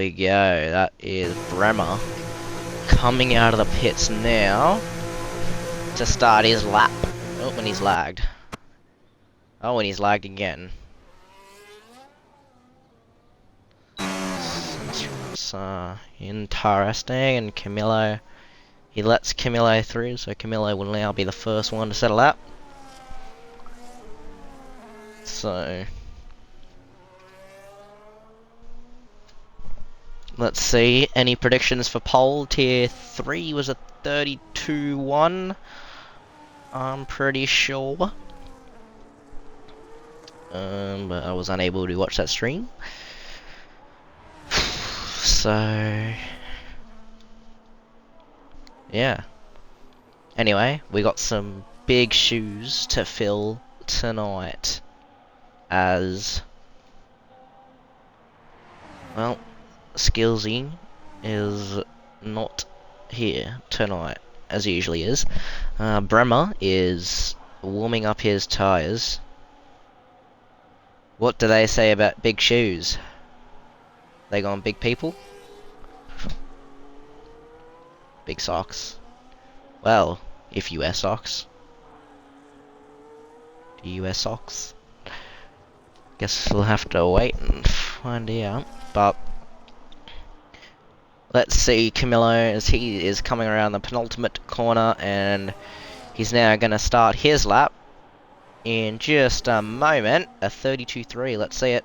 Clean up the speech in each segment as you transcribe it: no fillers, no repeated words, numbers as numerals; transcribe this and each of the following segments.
we go. That is Bremer coming out of the pits now to start his lap. Oh, when he's lagged. Oh, and he's lagged again. It's interesting, and Camillo, he lets Camillo through, so Camillo will now be the first one to set a lap. So let's see, any predictions for pole? Tier 3 was a 32-1, I'm pretty sure. But I was unable to watch that stream. So yeah. Anyway, we got some big shoes to fill tonight, as well, Skillsy is not here tonight, as he usually is. Bremer is warming up his tyres. What do they say about big shoes? They going big people? Big socks. Well, if you wear socks. Do you wear socks? Guess we'll have to wait and find out. But let's see Camillo as he is coming around the penultimate corner, and he's now going to start his lap in just a moment. A 32.3, let's see it.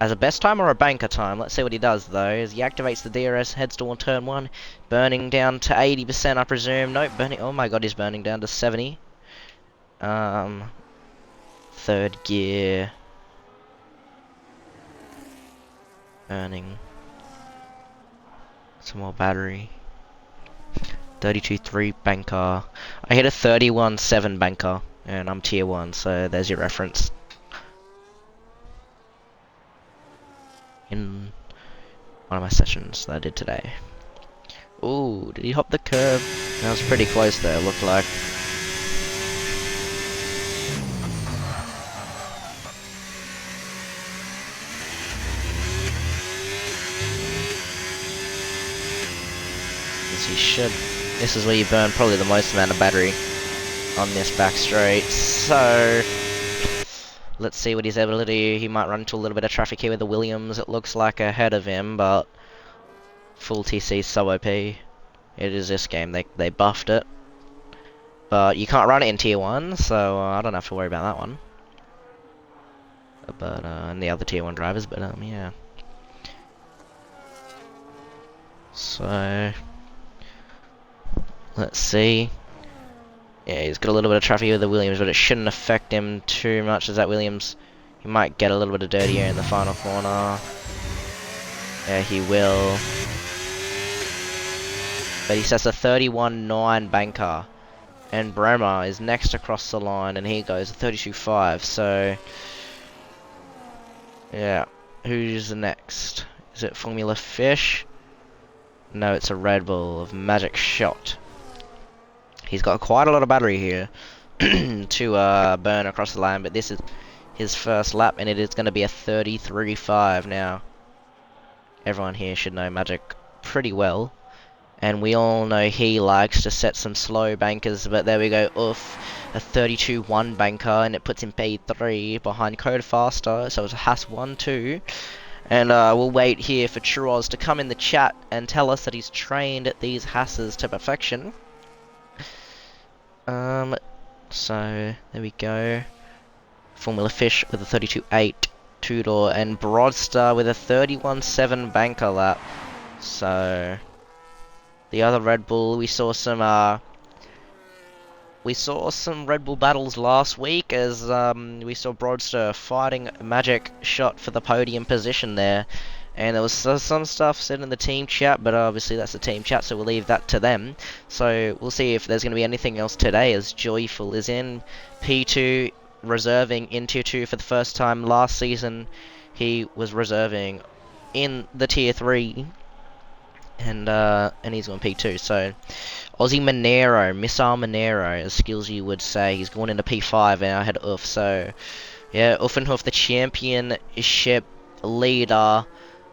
As a best time or a banker time? Let's see what he does though. As he activates the DRS, heads toward turn 1. Burning down to 80%, I presume. Nope, burning. Oh my god, he's burning down to 70. Third gear. Burning. Some more battery. 32.3 banker. I hit a 31.7 banker, and I'm tier 1, so there's your reference. In one of my sessions that I did today. Ooh, did he hop the curb? That was pretty close there, looked like. Yes, he should. This is where you burn probably the most amount of battery on this back straight. So let's see what he's able to do. He might run into a little bit of traffic here with the Williams, it looks like, ahead of him, but full TC so OP. It is this game, they buffed it. But you can't run it in tier 1, so I don't have to worry about that one. But, and the other tier 1 drivers, but, yeah. So let's see. Yeah, he's got a little bit of traffic with the Williams, but it shouldn't affect him too much, as that Williams, he might get a little bit of dirtier in the final corner. Yeah, he will. But he sets a 31.9 banker. And Bremer is next across the line, and he goes a 32.5, so yeah. Who's the next? Is it Formula Fish? No, it's a Red Bull of Magic Shot. He's got quite a lot of battery here to burn across the line, but this is his first lap, and it is going to be a 33.5 now. Everyone here should know Magic pretty well, and we all know he likes to set some slow bankers, but there we go, oof, a 32.1 banker, and it puts him P3 behind COTA Faster, so it's a Haas 1-2. And we'll wait here for Truoz to come in the chat and tell us that he's trained these Haas's to perfection. So there we go. Formula Fish with a 32.8 two-door, and Broadstar with a 31.7 banker lap. So the other Red Bull, we saw some Red Bull battles last week, as we saw Broadstar fighting Magic Shot for the podium position there. And there was some stuff said in the team chat, but obviously that's the team chat, so we'll leave that to them. So we'll see if there's going to be anything else today, as Joyful is in P2, reserving in Tier 2 for the first time. Last season he was reserving in the Tier 3, and he's on P2. So Aussie Monero, Missile Monero, as Skillsy would say, he's going into P5, and I had Uff. So yeah, Uffenhoff, the championship leader,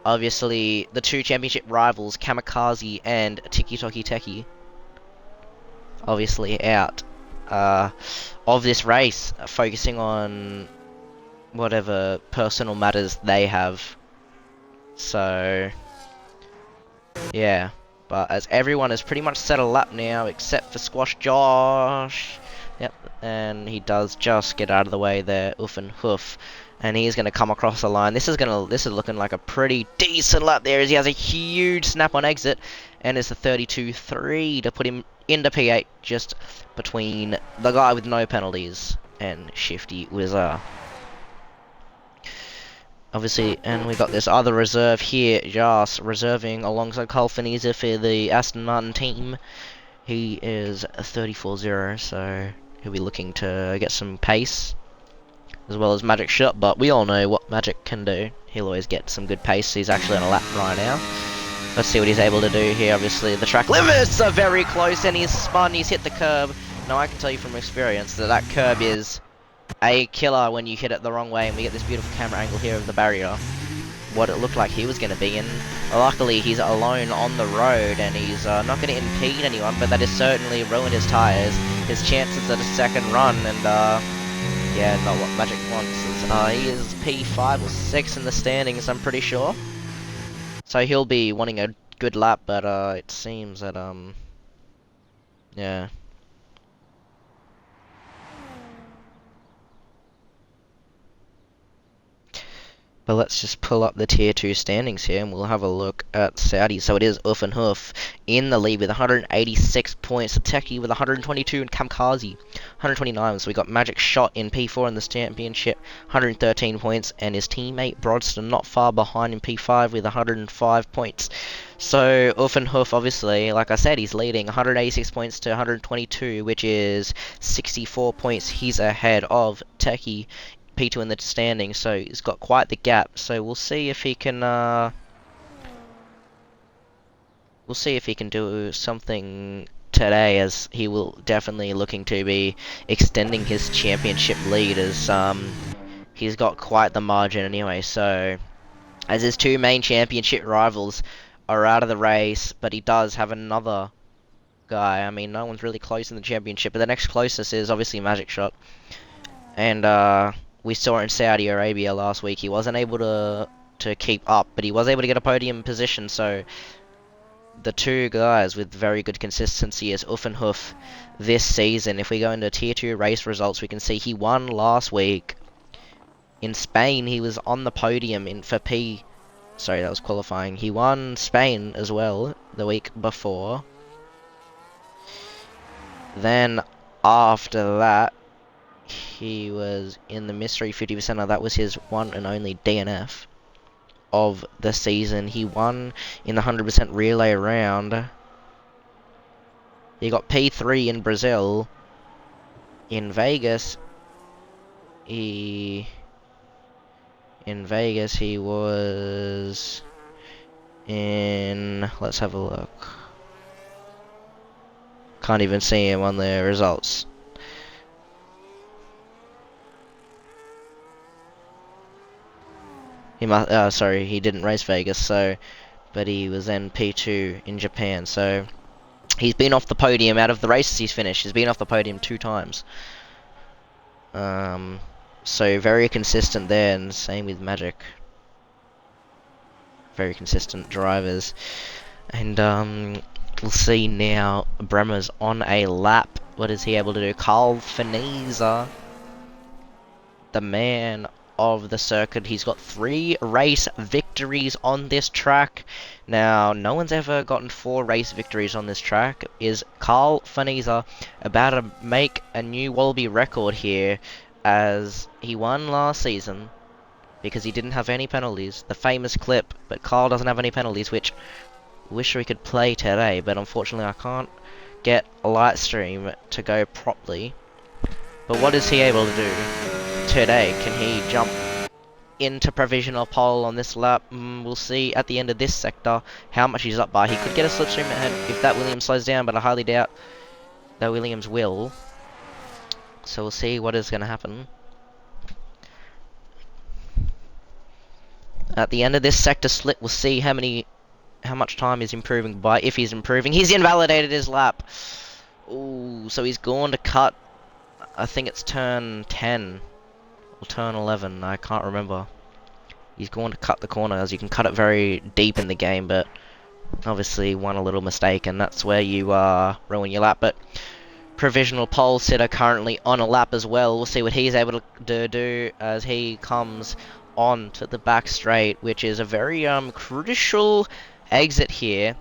Obviously, the two championship rivals, Kamikaze and Tiki Toki Teki, obviously out of this race, focusing on whatever personal matters they have. So, yeah. But as everyone has pretty much set a lap now, except for Squash Josh. Yep, and he does just get out of the way there, Oof and Hoof. And he's going to come across the line. This is looking like a pretty decent lap there, as he has a huge snap on exit, and it's a 32.3 to put him into P8, just between the guy with no penalties and Shifty Wizard. Obviously, and we got this other reserve here, just reserving alongside Carl Finese for the Aston Martin team. He is a 34.0, so he'll be looking to get some pace, as well as Magic Shot, but we all know what Magic can do. He'll always get some good pace. He's actually on a lap right now. Let's see what he's able to do here. Obviously, the track limits are very close, and he's spun, he's hit the curb. Now, I can tell you from experience that that curb is a killer when you hit it the wrong way, and we get this beautiful camera angle here of the barrier. What it looked like he was going to be in. Luckily, he's alone on the road, and he's not going to impede anyone, but that has certainly ruined his tyres, his chances at a second run, and yeah, not what Magic wants. He is P5 or 6 in the standings, I'm pretty sure. So he'll be wanting a good lap, but it seems that, yeah. But let's just pull up the Tier 2 standings here, and we'll have a look at Saudi. So it is Oof and Hoof in the lead with 186 points. Teki with 122, and Kamikaze 129. So we got Magic Shot in P4 in this championship, 113 points, and his teammate Brodston not far behind in P5 with 105 points. So Oof and Hoof, obviously, like I said, he's leading 186 points to 122, which is 64 points. He's ahead of Teki P2 in the standing, so he's got quite the gap. So we'll see if he can do something today, as he will definitely looking to be extending his championship lead, as he's got quite the margin anyway. So as his two main championship rivals are out of the race, but he does have another guy. I mean, no one's really close in the championship, but the next closest is obviously Magic Shot, and we saw in Saudi Arabia last week, he wasn't able to keep up, but he was able to get a podium position. So the two guys with very good consistency is Oof and Hoof this season. If we go into Tier 2 race results, we can see he won last week. In Spain, he was on the podium sorry, that was qualifying. He won Spain as well the week before. Then after that, he was in the mystery 50%. That was his one and only DNF of the season. He won in the 100% relay round. He got P3 in Brazil. In Vegas, he was in, let's have a look. Can't even see him on the results. He must. Sorry, he didn't race Vegas. So, but he was then P2 in Japan. So he's been off the podium out of the races he's finished. He's been off the podium 2 times. So very consistent there, and same with Magic. Very consistent drivers, and we'll see now. Bremer's on a lap. What is he able to do? Carl Finese, the man of the circuit. He's got 3 race victories on this track. Now, no one's ever gotten 4 race victories on this track. Is Carl Finese about to make a new Wallaby record here, as he won last season because he didn't have any penalties. The famous clip, but Carl doesn't have any penalties, which I wish we could play today, but unfortunately I can't get a light stream to go properly. But what is he able to do today? Can he jump into provisional pole on this lap? We'll see at the end of this sector how much he's up by. He could get a slipstream ahead if that Williams slows down, but I highly doubt that Williams will. So we'll see what is going to happen. At the end of this sector split, we'll see how much time he's improving by, if he's improving. He's invalidated his lap. Ooh, so he's gone to cut, I think it's turn 10 or turn 11, I can't remember. He's going to cut the corner, as you can cut it very deep in the game, but obviously one a little mistake, and that's where you ruin your lap. But provisional pole sitter currently on a lap as well. We'll see what he's able to do as he comes on to the back straight, which is a very crucial exit here.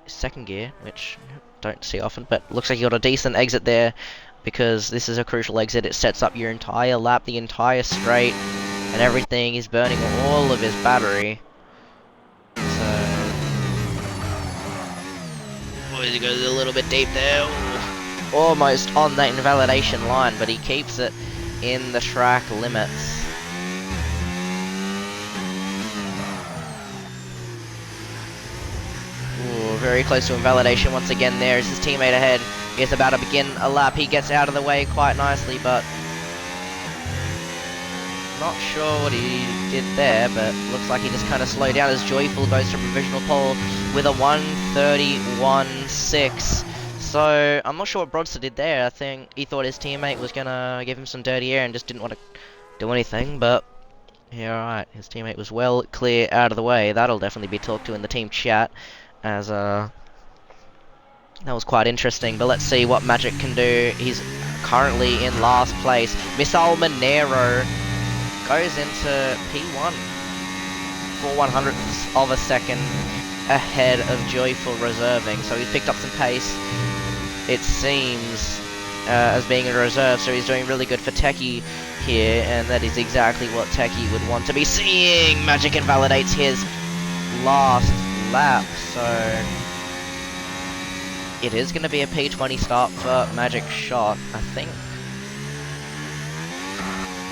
Second gear, which don't see often, but looks like you got a decent exit there, because this is a crucial exit. It sets up your entire lap, the entire straight, and everything. Is burning all of his battery. So, he goes a little bit deep there. Ooh. Almost on that invalidation line, but he keeps it in the track limits. Ooh, very close to invalidation once again. There is his teammate ahead. He's about to begin a lap. He gets out of the way quite nicely, but not sure what he did there, but looks like he just kind of slowed down as Joyful goes to provisional pole with a 1:31.6. So I'm not sure what Brodster did there. I think he thought his teammate was gonna give him some dirty air and just didn't want to do anything, but yeah, alright. His teammate was well clear out of the way. That'll definitely be talked to in the team chat, as that was quite interesting. But let's see what Magic can do. He's currently in last place. Missile Monero goes into P1 for 100ths of a second ahead of Joyful reserving. So he's picked up some pace, it seems, as being a reserve. So he's doing really good for Techie here, and that is exactly what Techie would want to be seeing. Magic invalidates his last lap, so it is going to be a P20 start for Magic Shot, I think.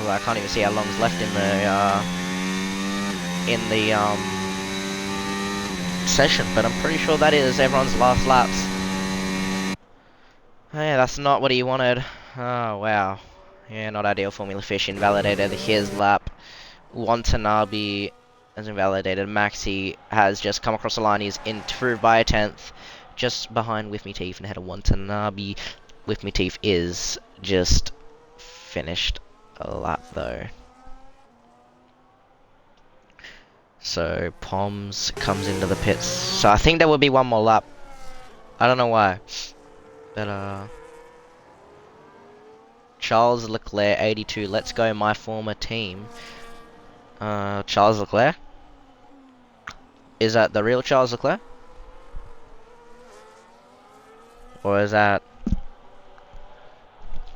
Well, I can't even see how long's left in the session, but I'm pretty sure that is everyone's last laps. Oh, yeah, that's not what he wanted. Oh, wow. Yeah, not ideal. Formula Fish invalidated his lap. Watanabe has invalidated. Maxi has just come across the line. He's improved by a 10th, just behind With Me Teeth and ahead of Watanabe. With Me Teeth is just finished a lap though. So Poms comes into the pits. So I think there will be one more lap. I don't know why, but Charles Leclerc 82. Let's go, my former team. Charles Leclerc. Is that the real Charles Leclerc? Or is that,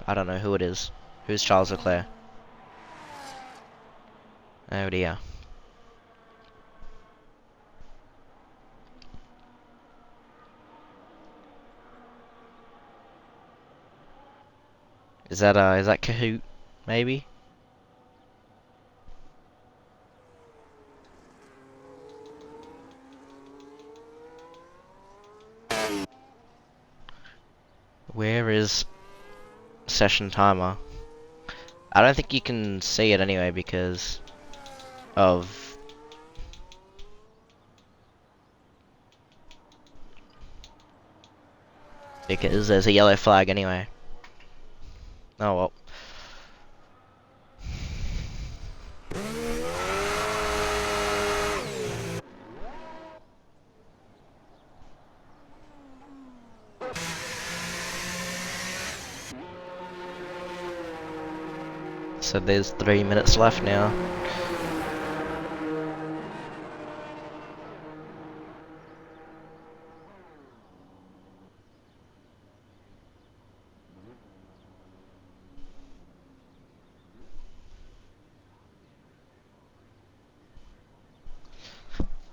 I don't know who it is. Who's Charles Leclerc? Oh dear. Is that Kahoot, maybe? Where is session timer? I don't think you can see it anyway because of there's a yellow flag anyway. Oh well. So there's 3 minutes left now.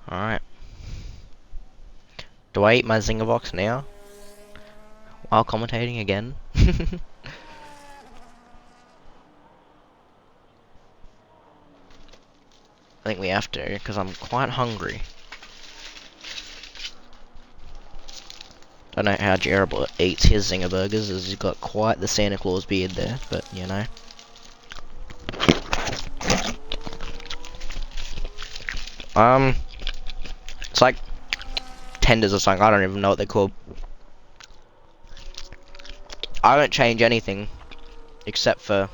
Alright. Do I eat my Zinger box now? While commentating again? I think we have to, because I'm quite hungry. Don't know how Gerald eats his Zinger burgers, as he's got quite the Santa Claus beard there, but you know. It's like tenders or something. I don't even know what they're called. I don't change anything except for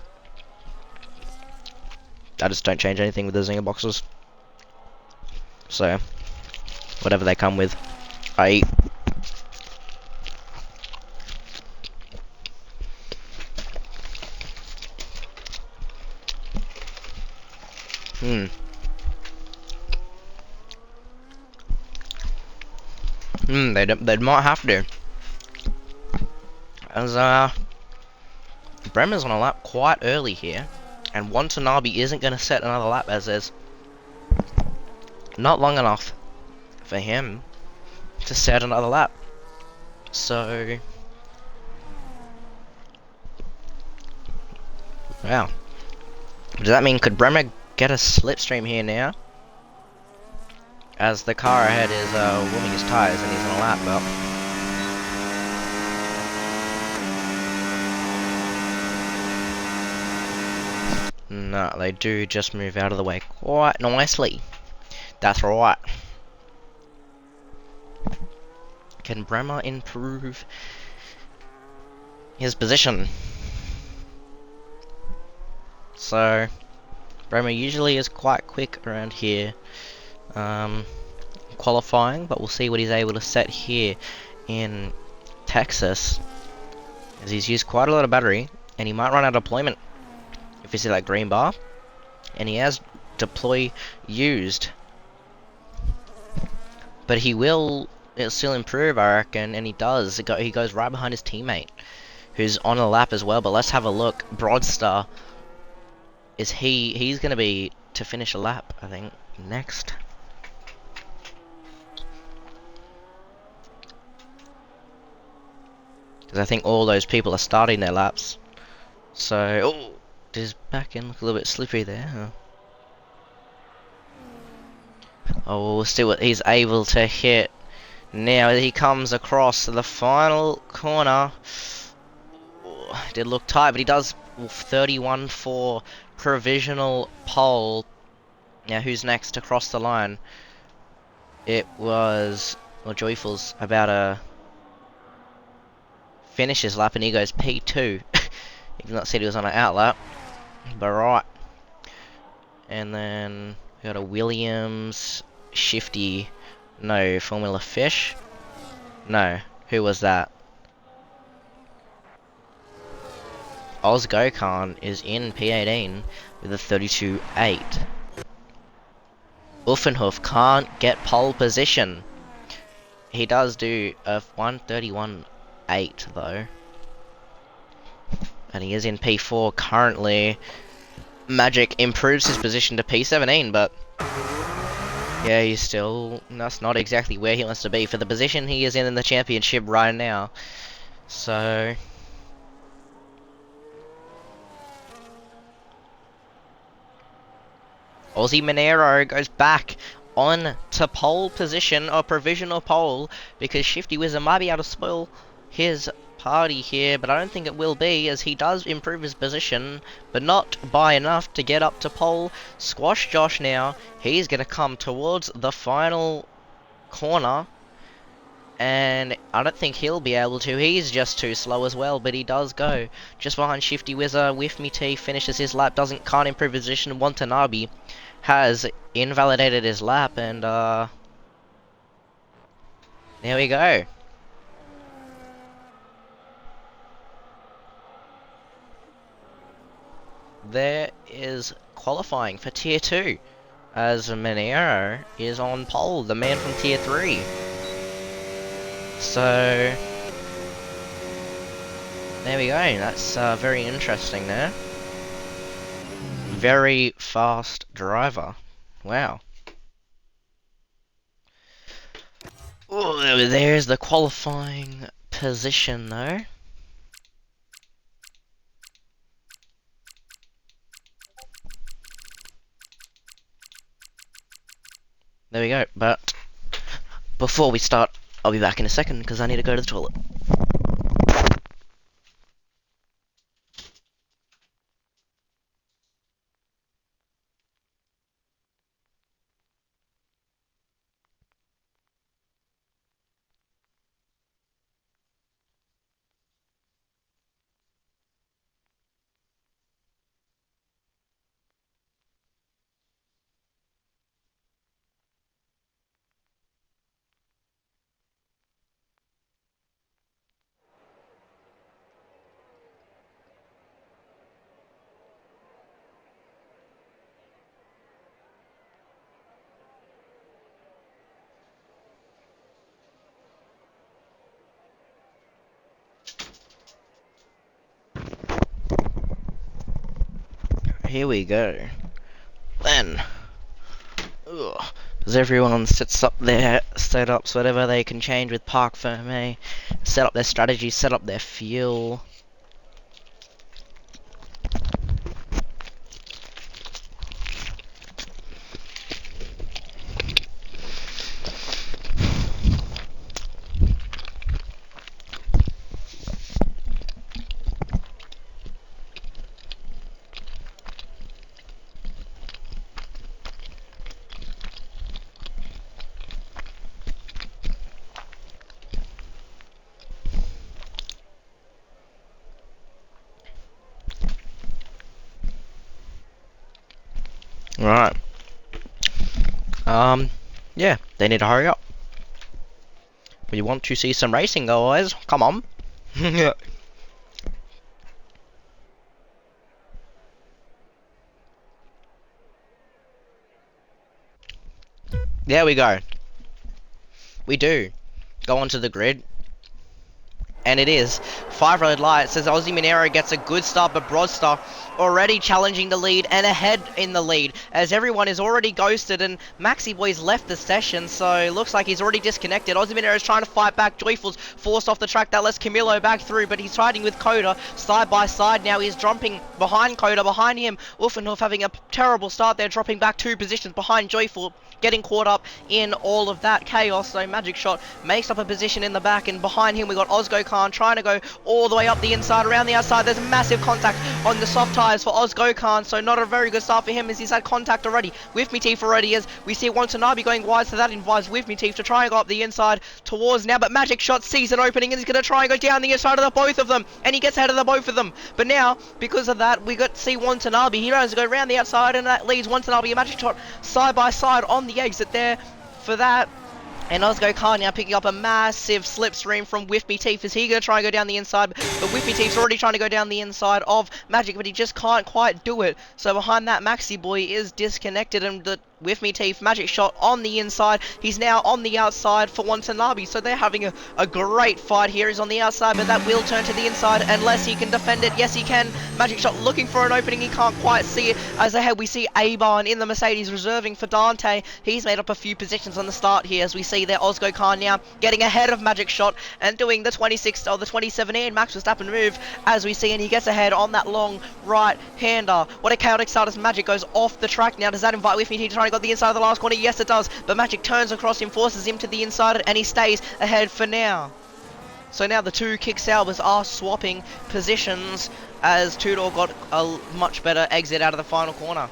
I just don't change anything with the zinger boxes. So whatever they come with, I eat. Hmm. They might have to. As Bremer's on a lap quite early here, and Watanabe isn't going to set another lap as there's not long enough for him to set another lap. So, wow. Does that mean could Bremer get a slipstream here now? As the car ahead is warming his tyres and he's on a lap belt. No, they do just move out of the way quite nicely. That's right. Can Bremer improve his position? So, Bremer usually is quite quick around here. Qualifying, but we'll see what he's able to set here in Texas, as he's used quite a lot of battery, and he might run out of deployment if you see that green bar, and he has deploy used, but he will still improve, I reckon, and he does. He goes right behind his teammate, who's on a lap as well. But let's have a look. Broadstar, he's going to be to finish a lap, I think, next. Because I think all those people are starting their laps. So, oh, his back end look a little bit slippery there. Huh? Oh, we'll see what he's able to hit. Now he comes across the final corner. Oh, did look tight, but he does 31 for provisional pole. Now who's next to cross the line? It was, well, Joyful's about to finish his lap, and he goes P2. He did not see he was on an out lap, but right. And then we got a Williams, Shifty, no, Formula Fish. No, who was that? Oz Gokhan is in P18 with a 32.8. Uffenhoff can't get pole position. He does do a 131.8 though. And he is in P4 currently. Magic improves his position to P17, but yeah, he's still, that's not exactly where he wants to be for the position he is in the championship right now. So Aussie Monero goes back on to pole position, or provisional pole, because Shifty Wizard might be able to spoil his party here, but I don't think it will be, as he does improve his position, but not by enough to get up to pole. Squash Josh now, he's going to come towards the final corner, and I don't think he'll be able to. He's just too slow as well, but he does go just behind Shifty Wizard. With Me T finishes his lap, can't improve his position. Watanabe has invalidated his lap, and there we go. There is qualifying for Tier 2, as Monero is on pole, the man from Tier 3. So there we go, that's very interesting there. Very fast driver. Wow. Ooh, there's the qualifying position though. There we go, but before we start, I'll be back in a second because I need to go to the toilet. here we go. Then, as everyone sets up their setups, whatever they can change with Park Ferme, set up their strategy, set up their fuel. Right. Yeah, they need to hurry up. We want to see some racing, guys. Come on. There we go. We do. Go onto the grid. And it is 5 red lights as Aussie Minero gets a good start, but Broadstar already challenging the lead and ahead in the lead as everyone is already ghosted and Maxi Boy's left the session, so looks like he's already disconnected. Aussie Minero is trying to fight back. Joyful's forced off the track. That lets Camilo back through, but he's fighting with COTA side by side now. He's jumping behind COTA. Behind him, Wolfenhof having a terrible start there, dropping back 2 positions behind Joyful, getting caught up in all of that chaos. So Magic Shot makes up a position in the back, and behind him we got Ozgo Khan trying to go all the way up the inside, around the outside. There's massive contact on the soft tyres for Ozgo Khan, so not a very good start for him as he's had contact already with Mitif already, as we see Watanabe going wide, so that invites with Mitif to try and go up the inside towards now, but Magic Shot sees an opening and he's going to try and go down the inside of the both of them, and he gets ahead of the both of them. But now, because of that, we got to see Watanabe. He tries to go around the outside, and that leaves Watanabe and Magic Shot side by side on the exit there for that. And Ozgo Khan now picking up a massive slipstream from Whiffy Teeth. Is he going to try and go down the inside? But Whiffy Teeth's already trying to go down the inside of Magic, but he just can't quite do it. So behind that, Maxi Boy is disconnected, and the Whiffy Teeth Magic Shot on the inside. He's now on the outside for Watanabe. So they're having a great fight here. He's on the outside, but that will turn to the inside unless he can defend it. Yes, he can. Magic Shot looking for an opening. He can't quite see it. As ahead, we see Abarn in the Mercedes reserving for Dante. He's made up a few positions on the start here, as we see there Ozgo Khan now getting ahead of Magic Shot and doing the 26 or the 2017 Max Verstappen move, as we see, and he gets ahead on that long right hander. What a chaotic start as Magic goes off the track now. Does that invite Whiffy to try and go the inside of the last corner? Yes, it does. But Magic turns across him, forces him to the inside, and he stays ahead for now. So now the two Kick Saubers are swapping positions as Tudor got a much better exit out of the final corner.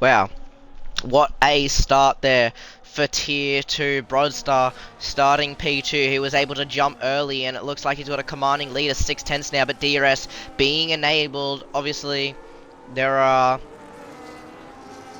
Wow, what a start there for Tier 2. Broadstar starting P2. He was able to jump early, and it looks like he's got a commanding lead of 6/10 now, but DRS being enabled. Obviously, there are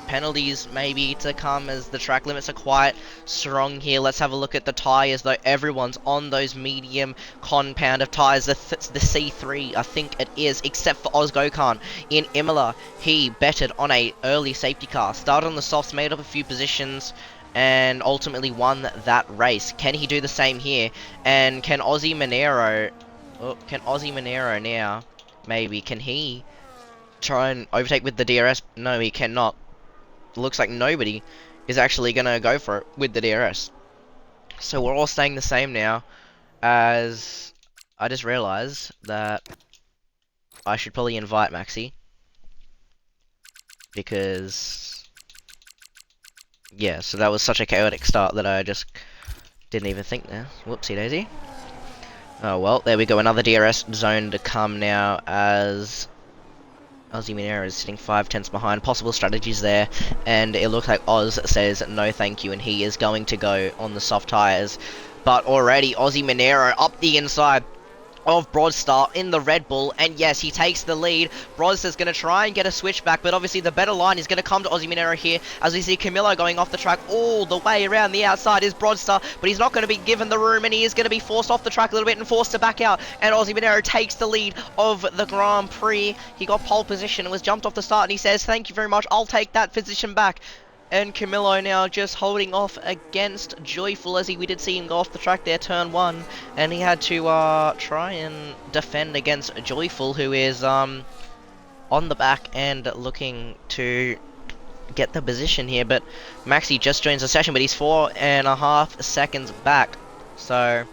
penalties maybe to come as the track limits are quite strong here. Let's have a look at the tyres, though. Everyone's on those medium compound of tyres, the C3 I think it is, except for Ozgo Khan in Imola. He betted on a early safety car, started on the softs, made up a few positions, and ultimately won that race. Can he do the same here? And can Aussie Monero now, maybe, can he try and overtake with the DRS? No, he cannot. Looks like nobody is actually going to go for it with the DRS. So we're all staying the same now, as I just realized that I should probably invite Maxi, because yeah, so that was such a chaotic start that I just didn't even think there. Whoopsie daisy. Oh well, there we go, another DRS zone to come now, as Aussie Minero is sitting 5/10 behind. Possible strategies there, and it looks like Oz says no thank you, and he is going to go on the soft tyres. But already Aussie Minero up the inside of Broadstar in the Red Bull, and yes, he takes the lead. Broadstar's going to try and get a switch back, but obviously the better line is going to come to Aussie Minero here, as we see Camilo going off the track all the way around the outside is Broadstar, but he's not going to be given the room, and he is going to be forced off the track a little bit and forced to back out, and Aussie Minero takes the lead of the Grand Prix. He got pole position and was jumped off the start, and he says, thank you very much, I'll take that position back. And Camillo now just holding off against Joyful, as we did see him go off the track there, turn 1. And he had to try and defend against Joyful, who is on the back and looking to get the position here. But Maxi just joins the session, but he's 4.5 seconds back. So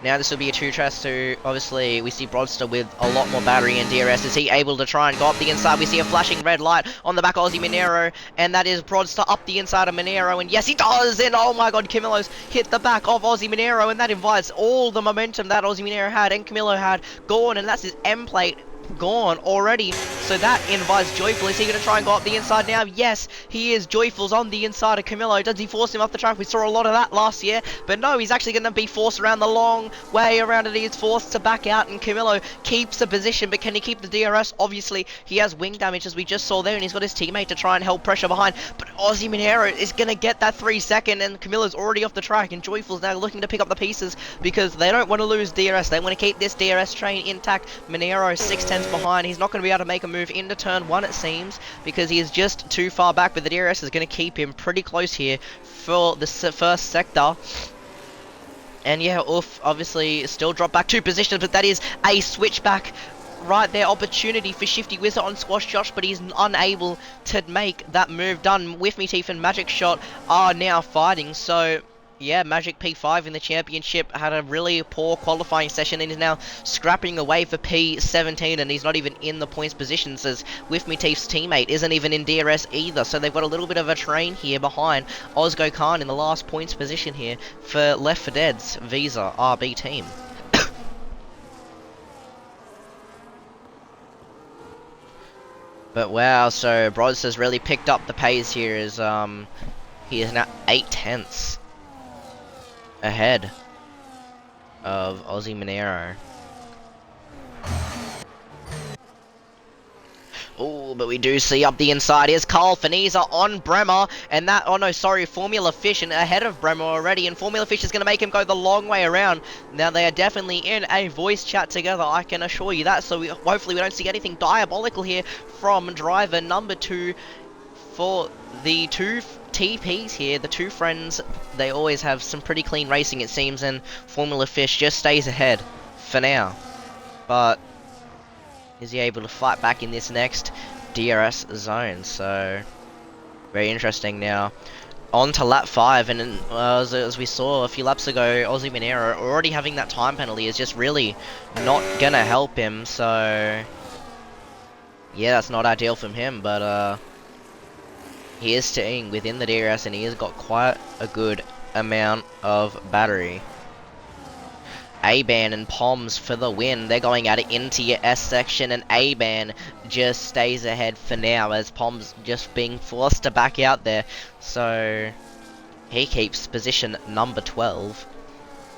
now this will be a 2-track to, obviously, we see Broadster with a lot more battery and DRS. Is he able to try and go up the inside? We see a flashing red light on the back of Aussie Minero, and that is Broadster up the inside of Minero, and yes, he does! And oh my god, Camillo's hit the back of Aussie Minero, and that invites all the momentum that Aussie Minero had and Camillo had gone, and that's his M plate gone already. So that invites Joyful. Is he going to try and go up the inside now? Yes, he is. Joyful's on the inside of Camillo. Does he force him off the track? We saw a lot of that last year, but no, he's actually going to be forced around the long way around, and he is forced to back out, and Camillo keeps the position. But can he keep the DRS? Obviously, he has wing damage, as we just saw there, and he's got his teammate to try and help pressure behind, but Aussie Minero is going to get that 3-second, and Camillo's already off the track, and Joyful's now looking to pick up the pieces because they don't want to lose DRS. They want to keep this DRS train intact. Minero 6/10 behind. He's not going to be able to make a move into turn 1, it seems, because he is just too far back, but the DRS is going to keep him pretty close here for the first sector. And yeah, Oof obviously still dropped back 2 positions, but that is a switchback right there. Opportunity for Shifty Wizard on Squash Josh, but he's unable to make that move done. With Me Teeth and Magic Shot are now fighting, so yeah, Magic P5 in the championship had a really poor qualifying session and is now scrapping away for P17, and he's not even in the points positions, as With Me Teeth's teammate isn't even in DRS either. So they've got a little bit of a train here behind Ozgo Khan in the last points position here for Left 4 Dead's Visa RB team. But wow, so Bros has really picked up the pace here, as he is now 8/10 ahead of Aussie Minero. Oh, but we do see up the inside is Carl Faniza on Bremer, and that, oh no, sorry, Formula Fish and ahead of Bremer already, and Formula Fish is going to make him go the long way around. Now they are definitely in a voice chat together, I can assure you that, so hopefully we don't see anything diabolical here from driver number 2 for the 2 TPs here. The 2 friends, they always have some pretty clean racing, it seems, and Formula Fish just stays ahead for now. But is he able to fight back in this next DRS zone? So very interesting. Now on to lap 5, and as we saw a few laps ago, Aussie Minero already having that time penalty is just really not gonna help him. So yeah, that's not ideal from him, but he is staying within the DRS, and he has got quite a good amount of battery. A-Ban and Poms for the win. They're going at it into your S section, and A-Ban just stays ahead for now, as Poms just being forced to back out there. So he keeps position number 12,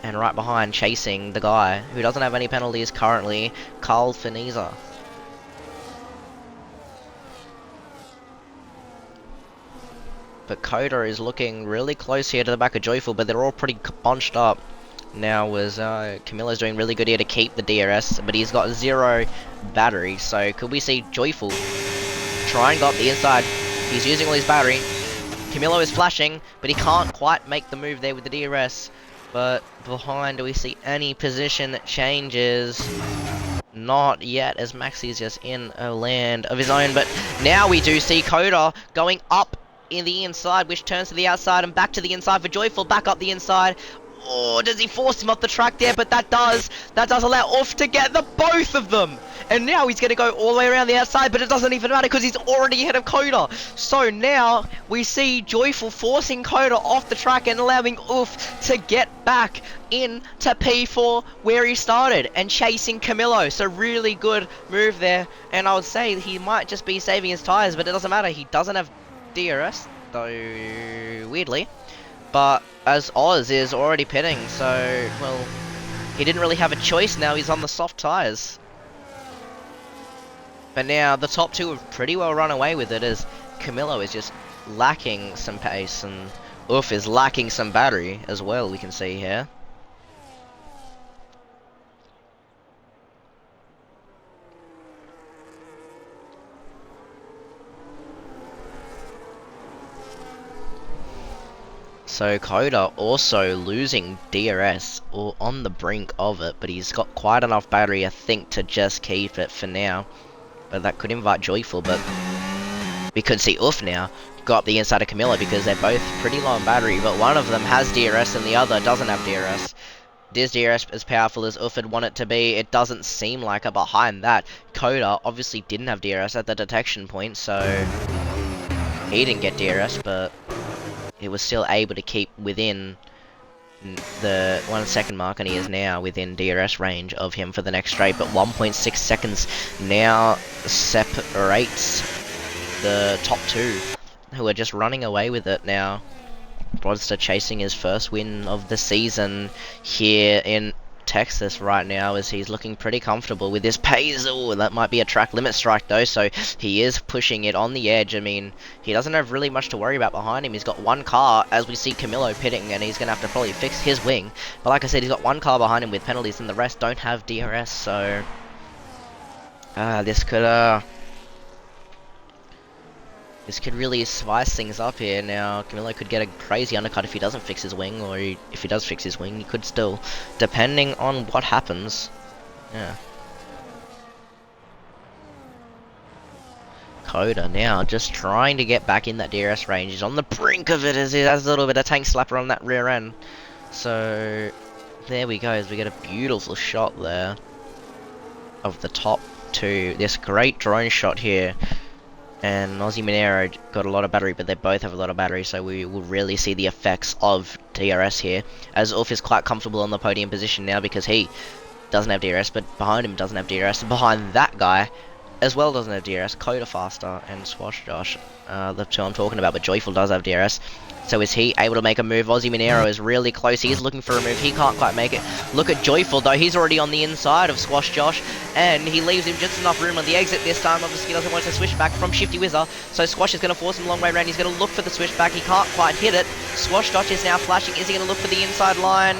and right behind, chasing the guy who doesn't have any penalties currently, Carl Faniza. But COTA is looking really close here to the back of Joyful, but they're all pretty bunched up. Now was Camillo's doing really good here to keep the DRS, but he's got 0 battery. So could we see Joyful try and go up the inside? He's using all his battery. Camillo is flashing, but he can't quite make the move there with the DRS. But behind, do we see any position changes? Not yet, as Maxi's just in a land of his own. But now we do see COTA going up in the inside, which turns to the outside and back to the inside for Joyful, back up the inside. Oh, does he force him off the track there? But that does allow Off to get the both of them. And now he's going to go all the way around the outside, but it doesn't even matter because he's already ahead of COTA. So now we see Joyful forcing COTA off the track and allowing Oof to get back into P4 where he started and chasing Camillo. So really good move there. And I would say he might just be saving his tyres, but it doesn't matter. He doesn't have DRS, though, weirdly. But as Oz is already pitting, so, well, he didn't really have a choice now. He's on the soft tyres. But now the top 2 have pretty well run away with it, as Camillo is just lacking some pace, and Oof is lacking some battery as well, we can see here. So COTA also losing DRS, or on the brink of it, but he's got quite enough battery, I think, to just keep it for now. But that could invite Joyful, but we could see Oof now go up the inside of Camilla because they're both pretty low on battery, but one of them has DRS and the other doesn't have DRS. Is DRS as powerful as Oof would want it to be? It doesn't seem like it. Behind that, COTA obviously didn't have DRS at the detection point, so he didn't get DRS, but he was still able to keep within the 1 second mark, and he is now within DRS range of him for the next straight, but 1.6 seconds now separates the top two, who are just running away with it now. Brodster chasing his first win of the season here in Texas right now, as he's looking pretty comfortable with this pace. Oh, that might be a track limit strike though, so he is pushing it on the edge. I mean, he doesn't have really much to worry about behind him. He's got one car, as we see Camillo pitting, and he's going to have to probably fix his wing. But like I said, he's got one car behind him with penalties, and the rest don't have DRS, so this could really spice things up here. Now, Camillo could get a crazy undercut if he doesn't fix his wing, or if he does fix his wing, he could still, depending on what happens. Yeah. COTA now just trying to get back in that DRS range. He's on the brink of it as he has a little bit of tank slapper on that rear end. So, there we go, as we get a beautiful shot there of the top two. This great drone shot here. And Aussie Monero got a lot of battery, but they both have a lot of battery, so we will really see the effects of DRS here. As Ulf is quite comfortable on the podium position now because he doesn't have DRS, but behind him doesn't have DRS. Behind that guy as well doesn't have DRS. COTA Faster and Swash Josh, the two I'm talking about, but Joyful does have DRS. So is he able to make a move? Aussie Monero is really close. He's looking for a move. He can't quite make it. Look at Joyful, though. He's already on the inside of Squash Josh, and he leaves him just enough room on the exit this time. Obviously, he doesn't want to switch back from Shifty Whizzer, so Squash is going to force him a long way around. He's going to look for the switch back. He can't quite hit it. Squash Josh is now flashing. Is he going to look for the inside line?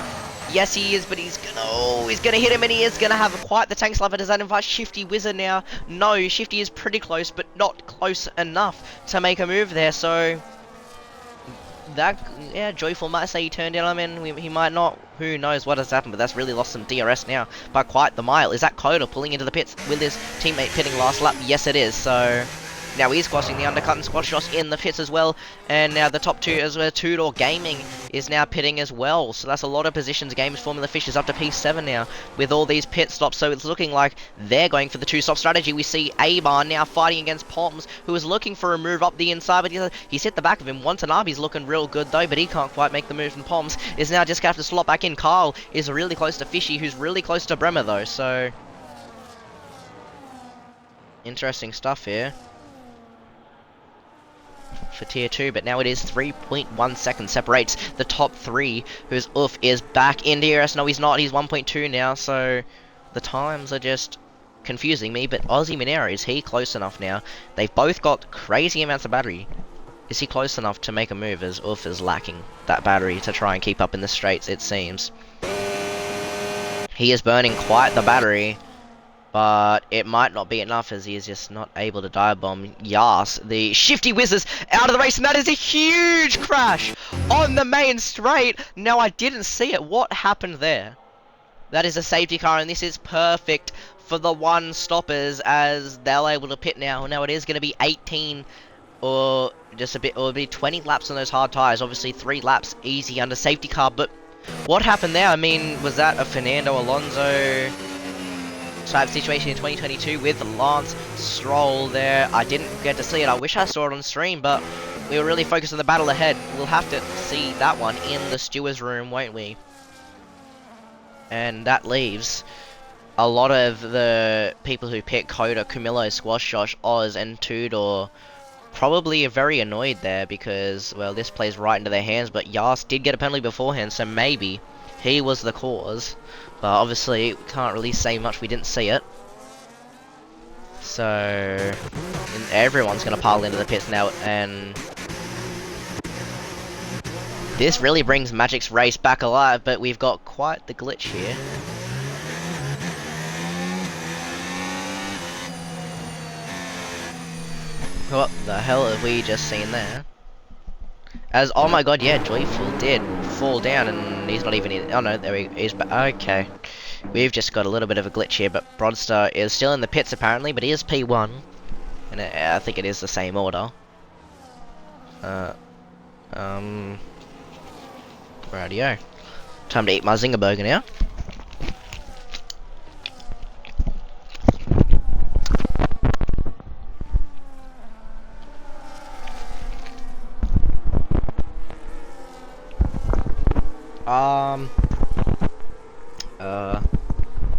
Yes, he is, but he's gonna hit him, and he is gonna have quite the tank slapper. Does that invite Shifty Whizzer now? No, Shifty is pretty close, but not close enough to make a move there, so that, yeah, Joyful might say he turned in. I mean, he might not. Who knows what has happened, but that's really lost some DRS now by quite the mile. Is that COTA pulling into the pits with his teammate pitting last lap? Yes, it is, so now he's squashing the undercut and Squash Josh in the pits as well. And now the top two as well, Two Door Gaming is now pitting as well. So that's a lot of positions. Games Formula Fish is up to P7 now with all these pit stops. So it's looking like they're going for the two-stop strategy. We see Abar now fighting against Poms, who is looking for a move up the inside, but he's hit the back of him once and up. He's looking real good though, but he can't quite make the move. And Poms is now just going to have to slot back in. Kyle is really close to Fishy, who's really close to Bremer though. So interesting stuff here for tier 2, but now it is 3.1 seconds separates the top three, whose Oof is back in DRS. No, he's not. He's 1.2 now, so the times are just confusing me, but Aussie Monero, is he close enough now? They've both got crazy amounts of battery. Is he close enough to make a move, as Oof is lacking that battery to try and keep up in the straights, it seems. He is burning quite the battery, but it might not be enough, as he is just not able to dive bomb Yas. The Shifty Whizzers out of the race, and that is a huge crash on the main straight. Now, I didn't see it. What happened there? That is a safety car, and this is perfect for the one stoppers, as they're able to pit now. Now, it is going to be 18 or just a bit, or it'll be 20 laps on those hard tires. Obviously, 3 laps easy under safety car, but what happened there? I mean, was that a Fernando Alonso type situation in 2022 with Lance Stroll there? I didn't get to see it. I wish I saw it on stream, but we were really focused on the battle ahead. We'll have to see that one in the stewards room, won't we? And that leaves a lot of the people who pick COTA, Camillo, Squash Josh, Oz, and Tudor probably are very annoyed there because, well, this plays right into their hands, but Yas did get a penalty beforehand, so maybe he was the cause. But obviously, we can't really say much, we didn't see it. So everyone's going to pile into the pits now, and this really brings Magic's race back alive, but we've got quite the glitch here. What the hell have we just seen there? As, oh my god, yeah, Joyful did fall down and he's not even in. Oh no, there he is. But okay, we've just got a little bit of a glitch here. But Broadstar is still in the pits apparently, but he is P1, and I think it is the same order. Radio. Time to eat my Zinger burger now.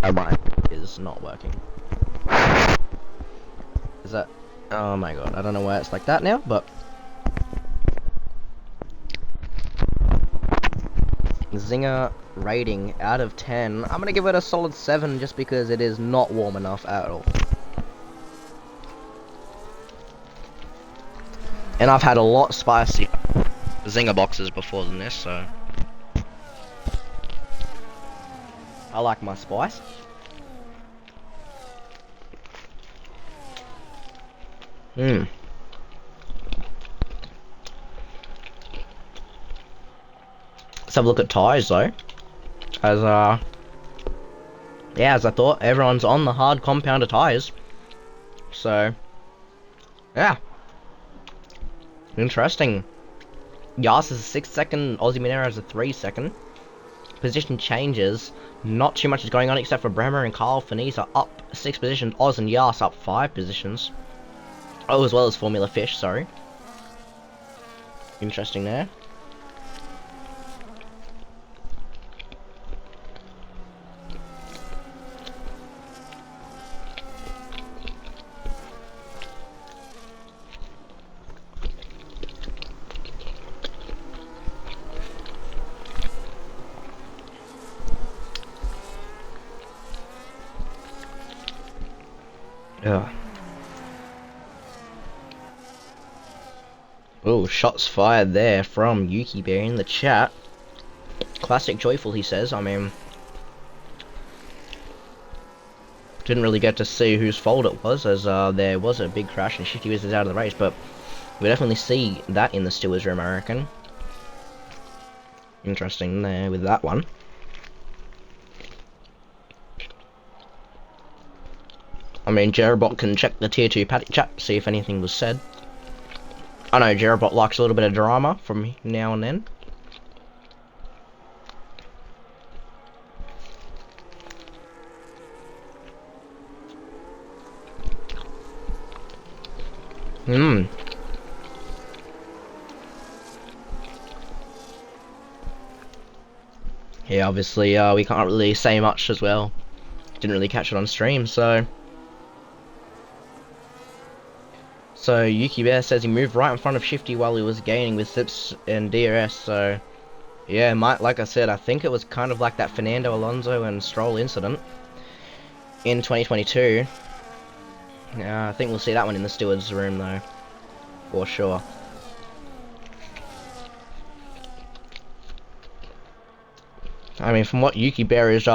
My mic is not working. Is that? Oh my god, I don't know why it's like that now, but Zinger rating out of 10. I'm gonna give it a solid 7 just because it is not warm enough at all. And I've had a lot spicier Zinger boxes before than this, so I like my spice. Let's have a look at tyres though. As yeah, as I thought, everyone's on the hard compounder tyres. So yeah. Interesting. Yas is a 6 second, Aussie Minero is a 3 second. Position changes. Not too much is going on except for Bremer and Carl Finese are up 6 positions. Oz and Yas up 5 positions. Oh, as well as Formula Fish, sorry. Interesting there. Yeah. Oh, shots fired there from Yuki Bear in the chat. Classic Joyful, he says. I mean, didn't really get to see whose fault it was, as there was a big crash and Shifty Wizards out of the race, but we definitely see that in the stewards room, I reckon. Interesting there with that one. I mean, Jerobot can check the tier 2 paddock chat, see if anything was said. I know Jerobot likes a little bit of drama from now and then. Yeah, obviously, we can't really say much as well. Didn't really catch it on stream, so... So, Yuki Bear says he moved right in front of Shifty while he was gaining with Sips and DRS, so... Yeah, like I said, I think it was kind of like that Fernando Alonso and Stroll incident in 2022. I think we'll see that one in the stewards room, though. For sure. I mean, from what Yuki Bear is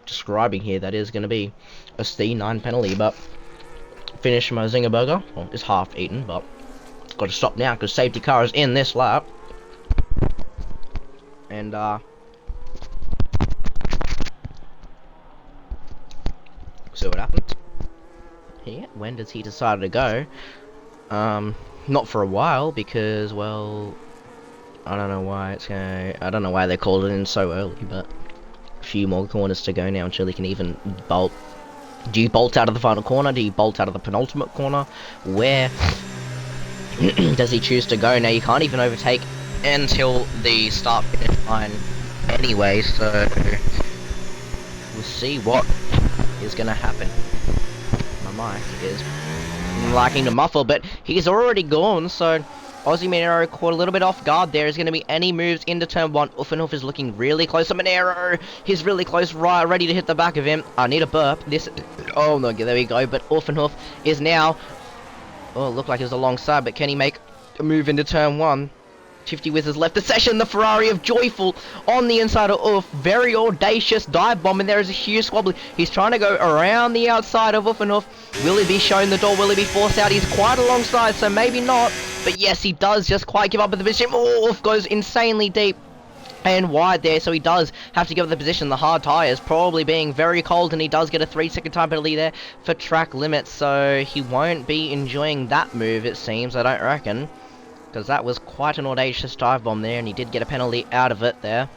describing here, that is going to be a C9 penalty, but finish my Zinger burger. Well, it's half eaten, but got to stop now because safety car is in this lap. And see what happens. Yeah, when does he decide to go? Not for a while because, well, I don't know why I don't know why they called it in so early, but a few more corners to go now until he can even bolt. Do you bolt out of the final corner? Do you bolt out of the penultimate corner? Where does he choose to go? Now you can't even overtake until the start finish line anyway, so we'll see what is gonna happen. My mic is liking to muffle, but he's already gone, so Aussie Monero caught a little bit off guard there. Is going to be any moves into turn 1. Uffenhoff is looking really close to Monero. He's really close, right, ready to hit the back of him. I need a burp. This, oh no, there we go. But Uffenhoff is now, oh, looked like he was alongside, but can he make a move into turn 1? 50 Wizards left the session. The Ferrari of Joyful on the inside of Uff. Very audacious dive bomb, and there is a huge squabbly. He's trying to go around the outside of Uff and Uff. Will he be shown the door? Will he be forced out? He's quite alongside, so maybe not. But yes, he does just quite give up at the position. Oh, Uff goes insanely deep and wide there, so he does have to give up the position. The hard tyres probably being very cold, and he does get a 3-second time penalty there for track limits, so he won't be enjoying that move, it seems, I don't reckon, because that was quite an audacious dive bomb there, and he did get a penalty out of it there.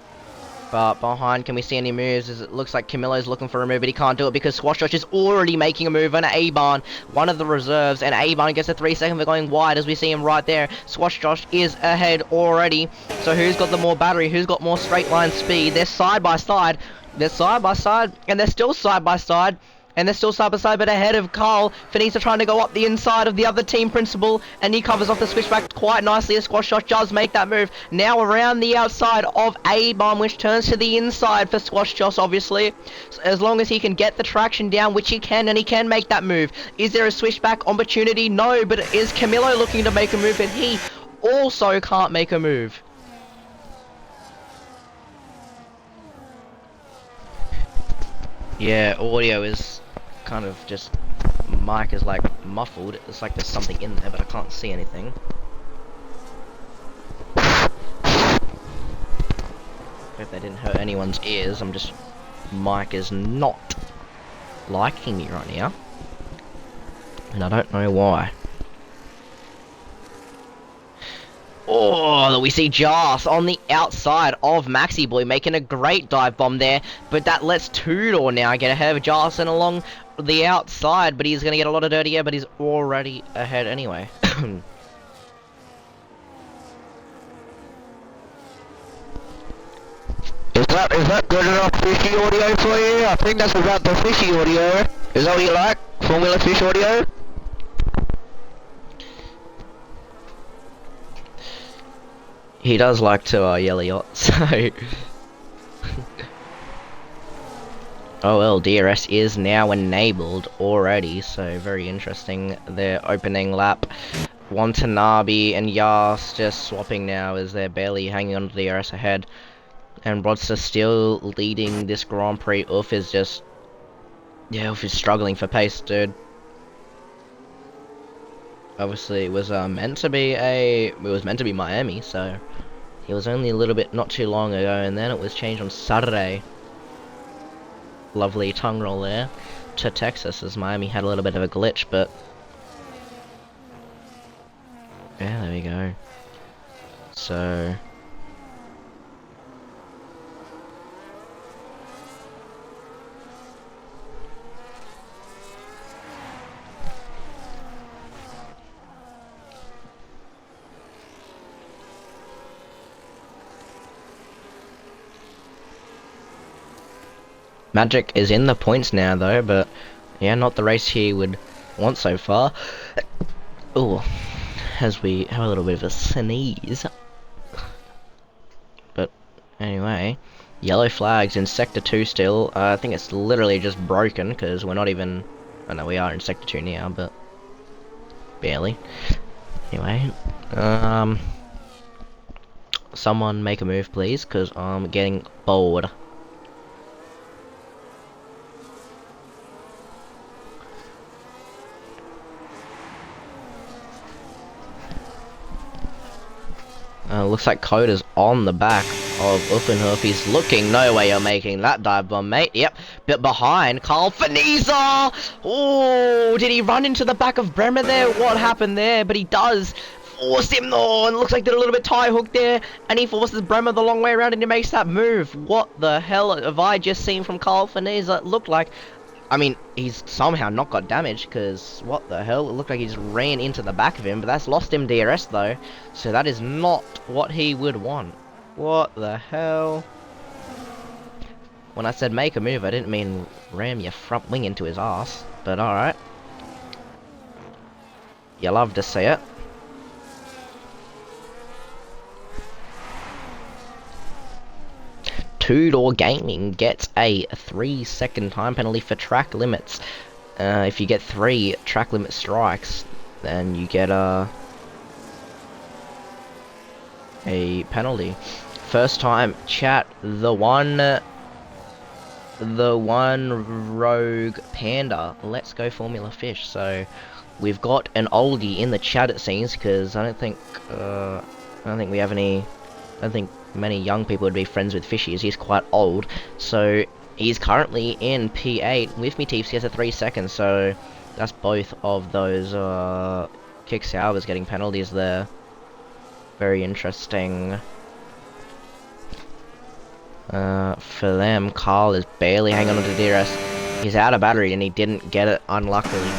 But behind, can we see any moves? As it looks like Camillo's looking for a move, but he can't do it because Squash Josh is already making a move on A-Barn, one of the reserves, and A-Barn gets a 3-second for going wide, as we see him right there. Squash Josh is ahead already. So who's got the more battery? Who's got more straight line speed? They're side by side. They're side by side, and they're still side by side. And they're still side by side, but ahead of Carl. Finisa trying to go up the inside of the other team principal, and he covers off the switchback quite nicely as Squash Josh does make that move. Now around the outside of A-Bomb, which turns to the inside for Squash Josh, obviously. So as long as he can get the traction down, which he can, and he can make that move. Is there a switchback opportunity? No, but is Camillo looking to make a move, and he also can't make a move. Yeah, audio is kind of just, mic is like muffled. It's like there's something in there, but I can't see anything. Hope that didn't hurt anyone's ears. I'm just, mic is not liking me right now, and I don't know why. Oh, we see Jas on the outside of Maxi Boy making a great dive bomb there, but that lets Tudor now get ahead of Jas and along the outside, but he's going to get a lot of dirty air, but he's already ahead anyway. Is that good enough fishy audio for you? I think that's about the fishy audio. Is that what you like? Formula Fish audio? He does like to yell a yacht, so... Oh well, DRS is now enabled already, so very interesting. Their opening lap. Watanabe and Yas just swapping now as they're barely hanging on to DRS ahead. And Brodster still leading this Grand Prix. Uff is just... Yeah, Uff is struggling for pace, dude. Obviously, it was meant to be Miami, so it was only a little bit not too long ago, and then it was changed on Saturday. Lovely tongue roll there to Texas, as Miami had a little bit of a glitch, but yeah, there we go. So Magic is in the points now though, but yeah, not the race he would want so far. Oh, as we have a little bit of a sneeze. But anyway, yellow flags in Sector 2 still. I think it's literally just broken because we're not even... I know we are in Sector 2 now, but barely. Anyway, someone make a move please, because I'm getting bored. Looks like COTA's on the back of Uffenhoff. He's looking. No way you're making that dive bomb, mate. Yep. But behind, Carl Finisa! Oh, did he run into the back of Bremer there? What happened there? But he does force him. Oh, and it looks like they're a little bit tie hook there. And he forces Bremer the long way around and he makes that move. What the hell have I just seen from Carl Finisa? It looked like... I mean, he's somehow not got damaged, because what the hell? It looked like he just ran into the back of him, but that's lost him DRS though, so that is not what he would want. What the hell? When I said make a move, I didn't mean ram your front wing into his ass, but alright. You love to see it. Two-Door Gaming gets a 3-second time penalty for track limits. If you get 3 track limit strikes, then you get a... a penalty. First time, chat, the one rogue panda. Let's go Formula Fish. So we've got an oldie in the chat, it seems, because I don't think we have any. I don't think many young people would be friends with Fishies. He's quite old, so he's currently in P8 with me. Teeps. He has a 3 seconds, so that's both of those kick salvers getting penalties there. Very interesting. For them, Carl is barely hanging on to DRS. He's out of battery and he didn't get it, unluckily.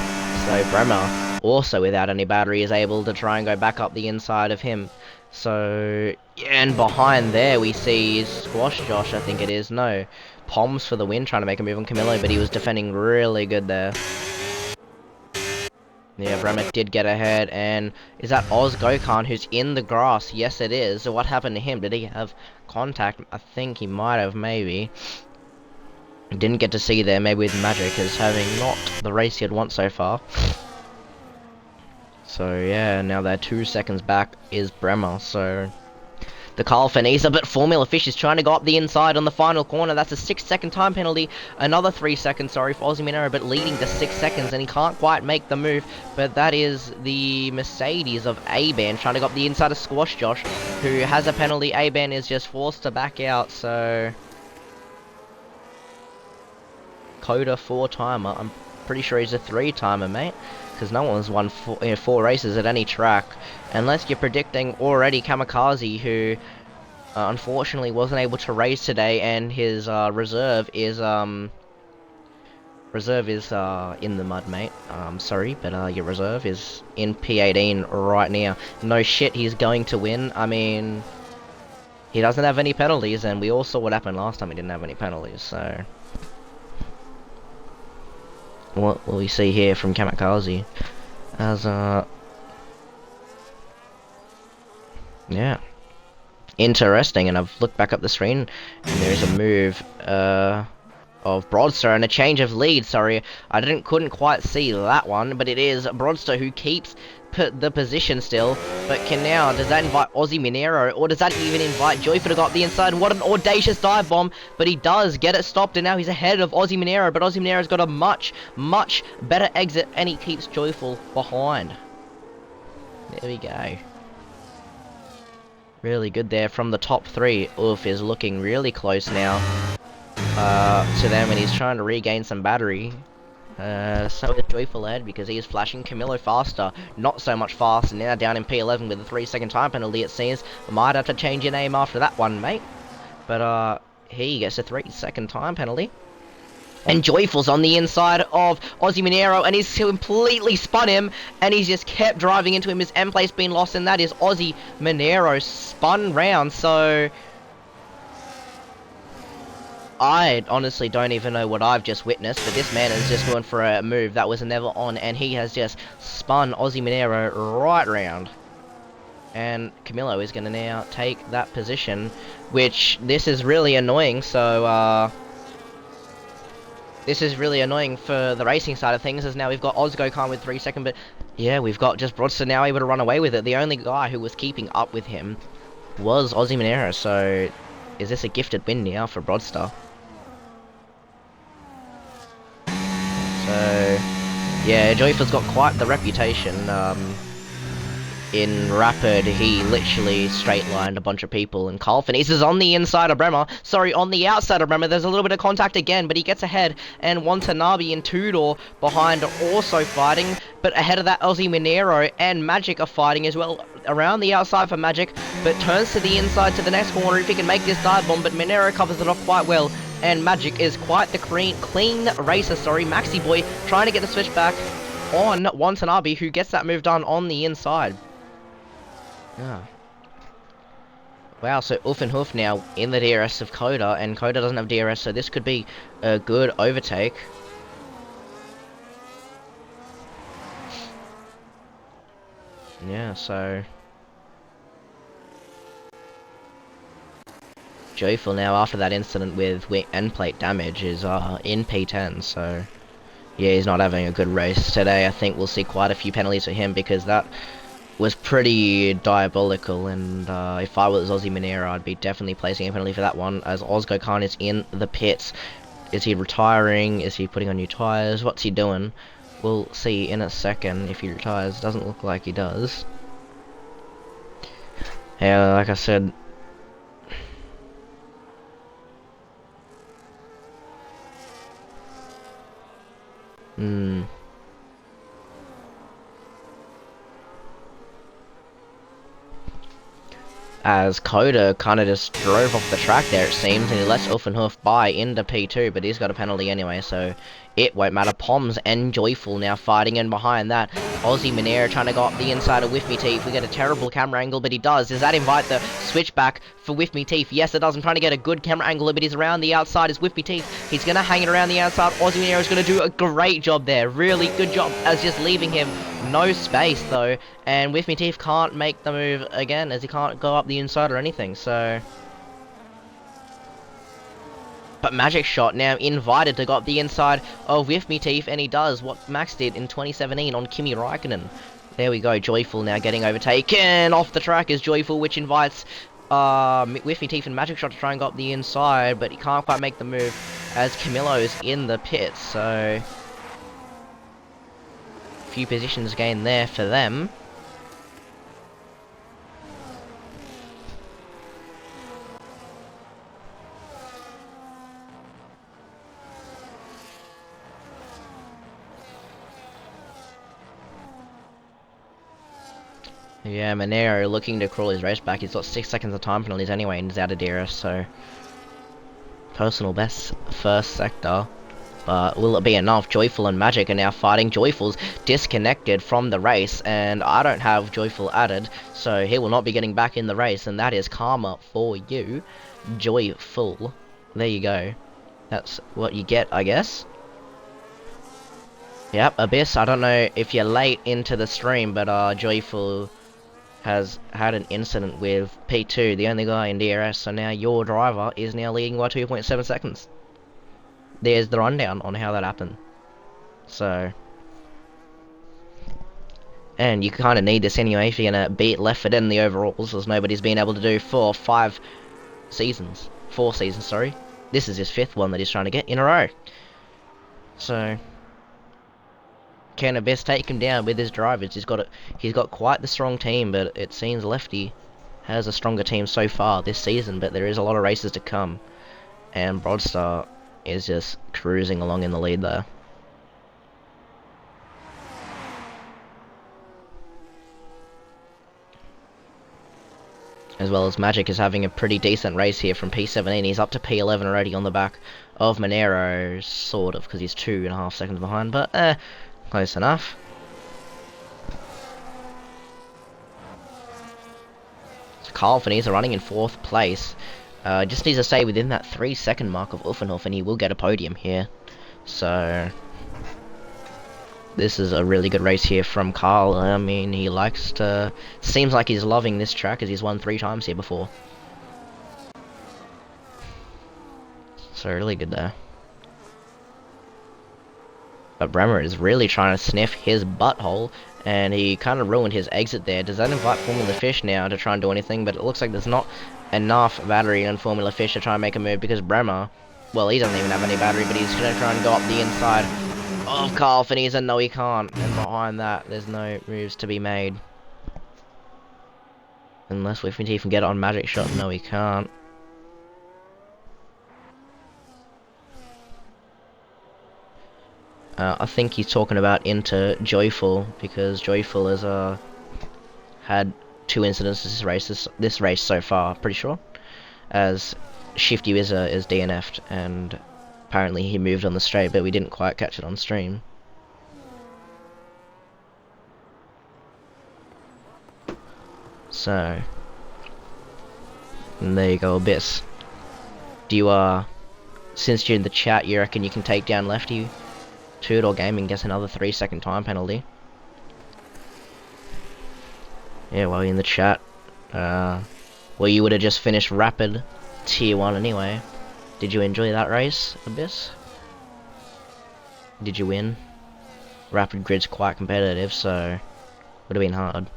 So Bremer, also without any battery, is able to try and go back up the inside of him. So, yeah, and behind there we see Squash Josh, I think it is. No, Poms for the win, trying to make a move on Camillo, but he was defending really good there. Yeah, Bremer did get ahead, and is that Oz Gokhan who's in the grass? Yes, it is. So what happened to him? Did he have contact? I think he might have, maybe. Didn't get to see there, maybe with Magic, as having not the race he had won so far. So yeah, now they're 2 seconds back is Bremer, so... The Carl Finisa, but Formula Fish is trying to go up the inside on the final corner. That's a 6-second time penalty. Another 3 seconds, sorry, for Aussie Minero, but leading to 6 seconds, and he can't quite make the move. But that is the Mercedes of A-Ban trying to go up the inside of Squash Josh, who has a penalty. A-Ban is just forced to back out, so... COTA 4-timer. I'm pretty sure he's a 3-timer, mate. Because no one's won 4 races at any track. Unless you're predicting already Kamikaze, who unfortunately wasn't able to race today, and his reserve is in the mud, mate. Sorry, but your reserve is in P18 right now. No shit, he's going to win. I mean, he doesn't have any penalties, and we all saw what happened last time he didn't have any penalties, so... What will we see here from Kamikaze? As, yeah. Interesting, and I've looked back up the screen, and there is a move, of Broadster, and a change of lead, sorry. I couldn't quite see that one, but it is Broadster who keeps the position still, but does that invite Aussie Minero, or does that even invite Joyful to go up the inside? What an audacious dive bomb, but he does get it stopped, and now he's ahead of Aussie Minero, but Aussie Minero's got a much, much better exit, and he keeps Joyful behind. There we go. Really good there from the top 3. Oof is looking really close now to them, and he's trying to regain some battery. So is Joyful ahead because he is flashing. Camillo faster, not so much faster, now down in P11 with a 3-second time penalty, it seems. Might have to change your name after that one, mate. But he gets a 3-second time penalty. And Joyful's on the inside of Aussie Minero, and he's completely spun him, and he's just kept driving into him. His end plate's been lost, and that is Aussie Minero spun round, so... I honestly don't even know what I've just witnessed, but this man is just going for a move that was never on, and he has just spun Aussie Minero right round. And Camillo is going to now take that position, which this is really annoying, so this is really annoying for the racing side of things, as now we've got Ozgokhan with 3 seconds, but yeah, we've got just Broadster now able to run away with it. The only guy who was keeping up with him was Aussie Minero, so is this a gifted win now for Broadster? So, yeah, Joyful's got quite the reputation. In Rapid, he literally straight-lined a bunch of people, and Carl Finese is on the inside of Bremer. Sorry, on the outside of Bremer. There's a little bit of contact again, but he gets ahead, and Watanabe and Tudor behind are also fighting, but ahead of that, Aussie Minero and Magic are fighting as well, around the outside for Magic, but turns to the inside to the next corner if he can make this dive bomb, but Minero covers it off quite well, and Magic is quite the clean racer, sorry. Maxi Boy trying to get the switch back on Watanabe, who gets that move done on the inside. Yeah. Wow, so Oof and Hoof now in the DRS of COTA, and COTA doesn't have DRS, so this could be a good overtake. Yeah, so... Joyful now, after that incident with end plate damage, is in P10, so... Yeah, he's not having a good race today. I think we'll see quite a few penalties for him, because that was pretty diabolical, and if I was Aussie Monero, I'd be definitely placing a penalty for that one, as Ozgo Khan is in the pits. Is he retiring? Is he putting on new tyres? What's he doing? We'll see in a second if he retires. Doesn't look like he does. Yeah, like I said... As COTA kind of just drove off the track there, it seems, and he lets Uffenhoof by into P2, but he's got a penalty anyway, so it won't matter. Poms and Joyful now fighting in behind that. Aussie Monero trying to go up the inside of With Me Teeth. We get a terrible camera angle, but he does. Does that invite the switchback for With Me Teeth? Yes, it does. I'm trying to get a good camera angle, but he's around the outside as With Me Teeth. He's going to hang it around the outside. Aussie Monero is going to do a great job there. Really good job as just leaving him no space, though. And With Me Teeth can't make the move again, as he can't go up the inside or anything, so... But Magic Shot now invited to go up the inside of With Me Teeth, and he does what Max did in 2017 on Kimi Raikkonen. There we go, Joyful now getting overtaken off the track is Joyful, which invites With Me Teeth and Magic Shot to try and go up the inside, but he can't quite make the move as Camillo's in the pits, so... Few positions gained there for them. Yeah, Monero looking to crawl his race back. He's got 6 seconds of time penalties anyway, and he's out of DRS, so... Personal best first sector. But will it be enough? Joyful and Magic are now fighting. Joyful's disconnected from the race, and I don't have Joyful added, so he will not be getting back in the race, and that is karma for you. Joyful. There you go. That's what you get, I guess. Yep, Abyss, I don't know if you're late into the stream, but Joyful has had an incident with P2, the only guy in DRS, so now your driver is now leading by 2.7 seconds. There's the rundown on how that happened. So... And you kind of need this anyway if you're going to beat Left 4 Dead in the overalls, as nobody's been able to do for 4 seasons, sorry. This is his 5th one that he's trying to get in a row. So... Can Abyss take him down with his drivers? He's got quite the strong team, but it seems Lefty has a stronger team so far this season, but there is a lot of races to come. And Broadstar is just cruising along in the lead there. As well as Magic is having a pretty decent race here from P17. He's up to P11 already on the back of Monero, sort of, because he's 2.5 seconds behind, but close enough. So Carl Finese are running in 4th place. Just needs to stay within that 3-second mark of Uffenhof, and he will get a podium here. So this is a really good race here from Carl. I mean, he likes to... Seems like he's loving this track, as he's won 3 times here before. So really good there. But Bremer is really trying to sniff his butthole, and he kind of ruined his exit there. Does that invite Formula Fish now to try and do anything? But it looks like there's not enough battery in Formula Fish to try and make a move, because Bremer, well, he doesn't even have any battery, but he's going to try and go up the inside of Carl Finese, and no, he can't. And behind that, there's no moves to be made. Unless we can get it on Magic Shot. No, he can't. I think he's talking about into Joyful, because Joyful has had 2 incidents this race so far, pretty sure. As Shifty Wizard is DNF'd, and apparently he moved on the straight, but we didn't quite catch it on stream. So, and there you go, Abyss. Do you, since you're in the chat, you reckon you can take down Lefty? Two-Door Gaming gets another 3-second time penalty. Yeah, well, in the chat, well, you would have just finished Rapid Tier 1 anyway. Did you enjoy that race, Abyss? Did you win? Rapid Grid's quite competitive, so would have been hard.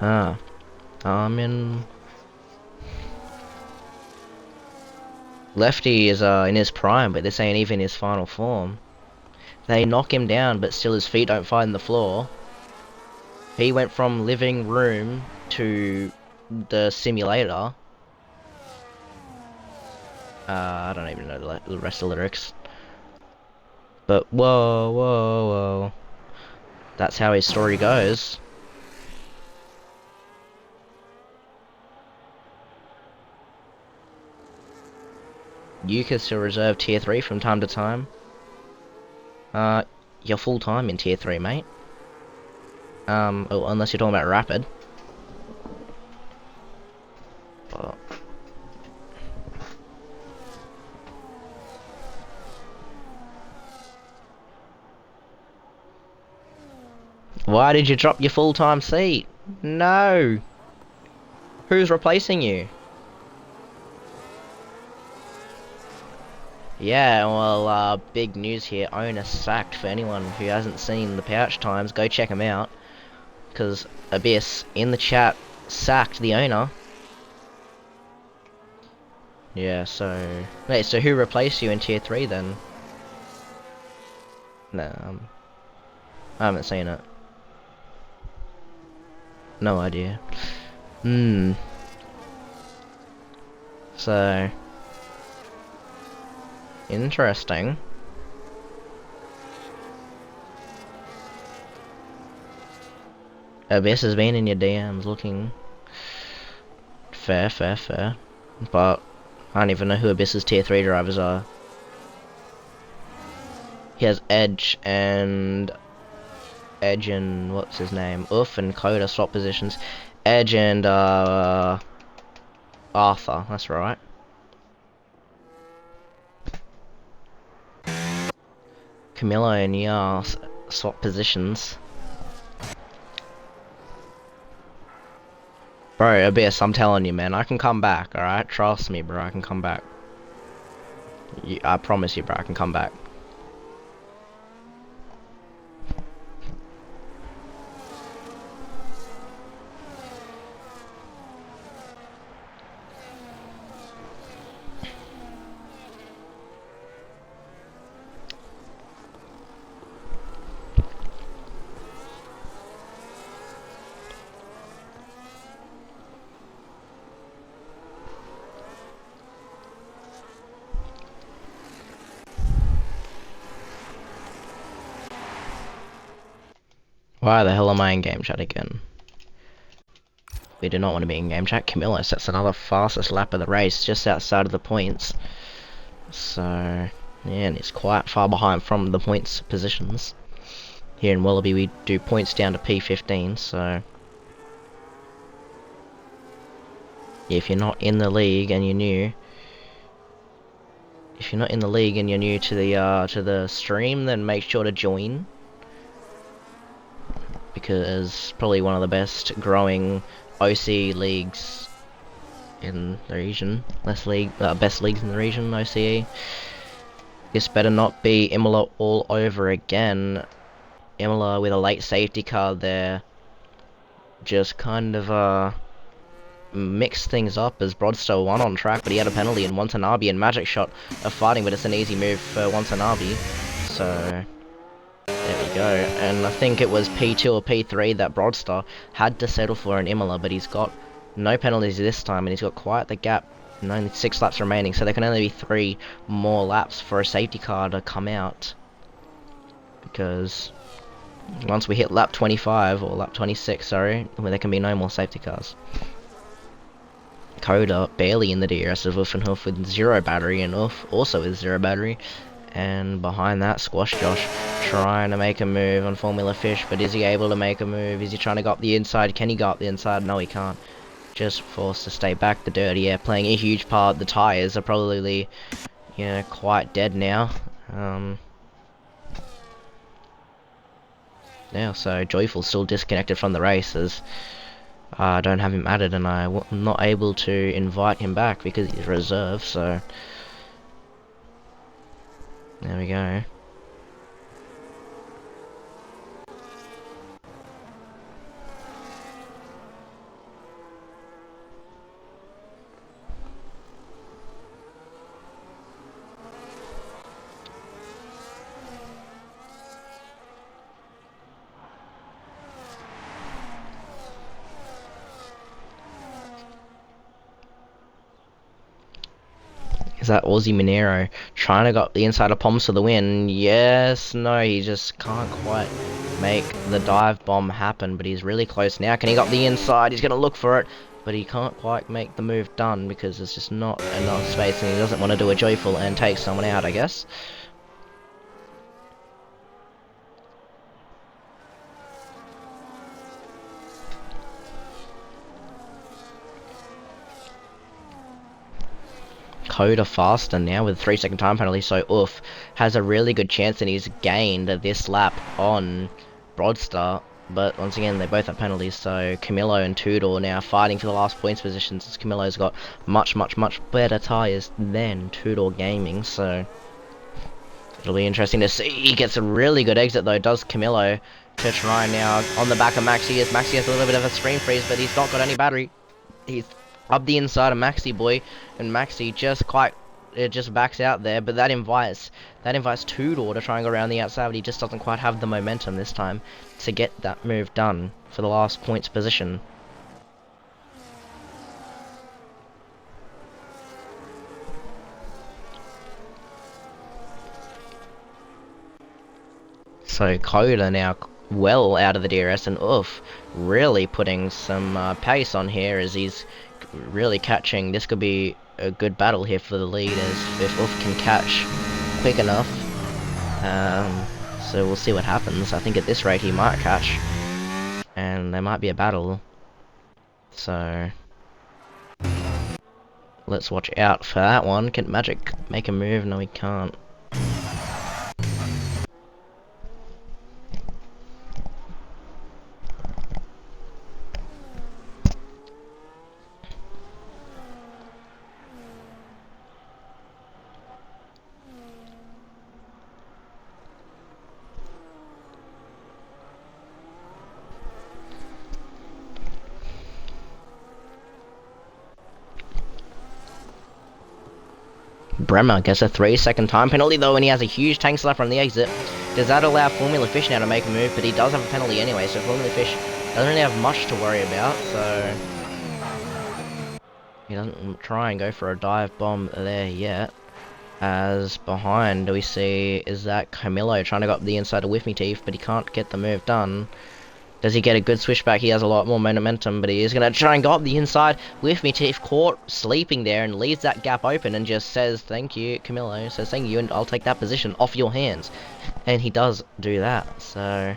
Ah, I'm in... Lefty is in his prime, but this ain't even his final form. They knock him down, but still his feet don't find the floor. He went from living room to the simulator. I don't even know the rest of the lyrics. But whoa, whoa, whoa. That's how his story goes. You can still reserve tier 3 from time to time. You're full time in tier 3, mate. Oh, unless you're talking about rapid. But why did you drop your full-time seat? No! Who's replacing you? Yeah, well, big news here. Owner sacked. For anyone who hasn't seen the pouch times, go check him out. Because Abyss, in the chat, sacked the owner. Yeah, so... Wait, so who replaced you in tier 3 then? No, I haven't seen it. No idea. So... Interesting. Abyss has been in your DMs looking... Fair, fair, fair. But... I don't even know who Abyss's tier 3 drivers are. He has Edge and what's his name? Uff and COTA swap positions. Edge and Arthur, that's right. Camilla and Yar swap positions. Bro, Abyss, I'm telling you, man, I can come back, alright? Trust me, bro, I can come back. I promise you, bro, I can come back. Why the hell am I in game chat again? We do not want to be in game chat. Camilla sets another fastest lap of the race just outside of the points. So, yeah, and it's quite far behind from the points positions. Here in Wallaby we do points down to P15, so... Yeah, if you're not in the league and you're new... If you're not in the league and you're new to the stream, then make sure to join. Because probably one of the best growing OC leagues in the region. Best leagues in the region, OCE. This better not be Imola all over again. Imola with a late safety car there. Just kind of mixed things up as Broadstow won on track, but he had a penalty, and Watanabe and Magic Shot are fighting, but it's an easy move for Watanabe. So... there we go, and I think it was P2 or P3 that Broadstar had to settle for an Imola, but he's got no penalties this time, and he's got quite the gap, and only 6 laps remaining, so there can only be 3 more laps for a safety car to come out, because once we hit lap 25, or lap 26, sorry, there can be no more safety cars. COTA barely in the DRS of Uff and Huff with 0 battery, and Uff also with 0 battery. And behind that, Squash Josh trying to make a move on Formula Fish, but is he able to make a move? Is he trying to go up the inside? Can he go up the inside? No, he can't. Just forced to stay back. The dirty air playing a huge part. The tyres are probably, you know, quite dead now. Yeah, so Joyful's still disconnected from the race as I don't have him added, and I'm not able to invite him back because he's reserved, so... there we go. Is that Aussie Minero trying to got the inside of Poms for the win? Yes, no, he just can't quite make the dive bomb happen, but he's really close now. Can he got the inside? He's going to look for it, but he can't quite make the move done because there's just not enough space, and he doesn't want to do a joyful and take someone out, I guess. COTA faster now with a 3-second time penalty, so Oof has a really good chance, and he's gained this lap on Broadstar. But once again, they both have penalties, so Camillo and Tudor now fighting for the last points positions, as Camillo's got much better tyres than Tudor Gaming, so it'll be interesting to see. He gets a really good exit though, does Camillo, to try now on the back of Maxi, as Maxi has a little bit of a screen freeze, but he's not got any battery. He's up the inside of Maxi boy, and Maxi just backs out there, but that invites Tudor to try and go around the outside, but he just doesn't quite have the momentum this time to get that move done for the last points position. So COTA now well out of the DRS, and Oof really putting some pace on here as he's really catching. This could be a good battle here for the lead, as if Oof can catch quick enough. So we'll see what happens. I think at this rate he might catch, and there might be a battle. So let's watch out for that one. Can Magic make a move? No, he can't. Bremer gets a 3-second time penalty though, and he has a huge tank slap from the exit. Does that allow Formula Fish now to make a move? But he does have a penalty anyway, so Formula Fish doesn't really have much to worry about, so he doesn't try and go for a dive bomb there yet. As behind we see is that Camillo trying to go up the inside of With Me Teeth, but he can't get the move done. Does he get a good switchback? He has a lot more momentum, but he is going to try and go up the inside. With Me Teeth caught sleeping there and leaves that gap open and just says, thank you, Camillo. Says, thank you, and I'll take that position off your hands. And he does do that, so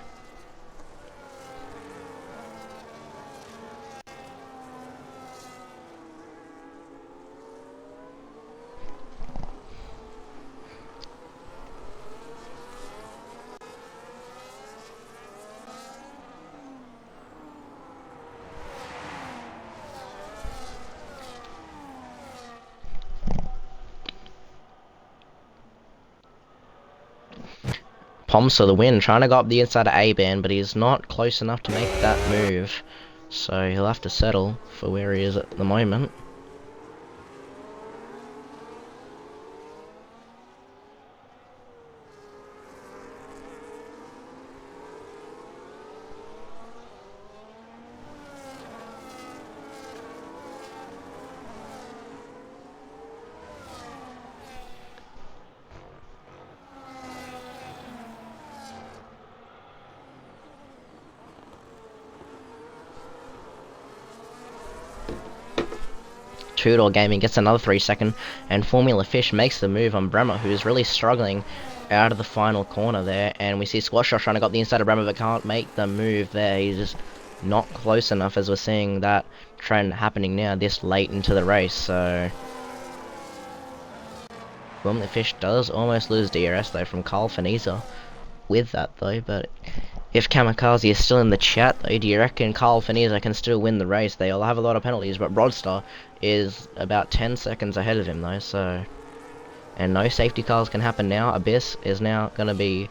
Poms for the win, trying to go up the inside of A-Band, but he's not close enough to make that move. So he'll have to settle for where he is at the moment. Tudor Gaming gets another 3-second, and Formula Fish makes the move on Bremer, who's really struggling out of the final corner there. And we see Squash Rush trying to go up the inside of Bremer, but can't make the move there. He's just not close enough, as we're seeing that trend happening now this late into the race. So Formula Fish does almost lose DRS though from Carl Faniza with that though, but if Kamikaze is still in the chat though, do you reckon Carl Faniza can still win the race? They all have a lot of penalties, but Broadstar is about 10 seconds ahead of him though, so and no safety cars can happen now. Abyss is now going to be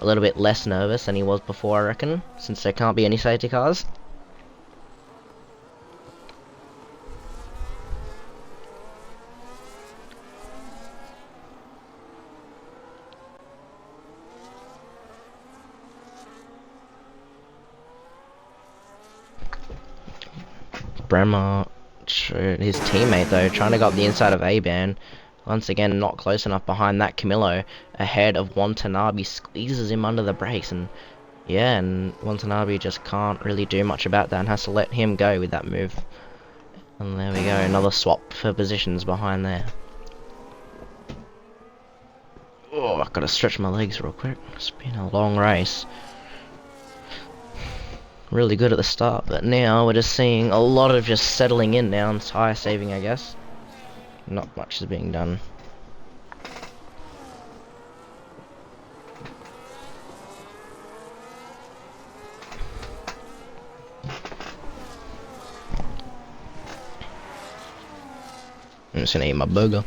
a little bit less nervous than he was before, I reckon, since there can't be any safety cars. Bremer, his teammate though, trying to go up the inside of A-Ban, Once again, not close enough behind that. Camillo ahead of Watanabe, squeezes him under the brakes, and yeah, and Watanabe just can't really do much about that and has to let him go with that move. And there we go, another swap for positions behind there. Oh, I've got to stretch my legs real quick. It's been a long race. Really good at the start, but now we're just seeing a lot of just settling in now and tire saving, I guess. Not much is being done. I'm just gonna eat my burger.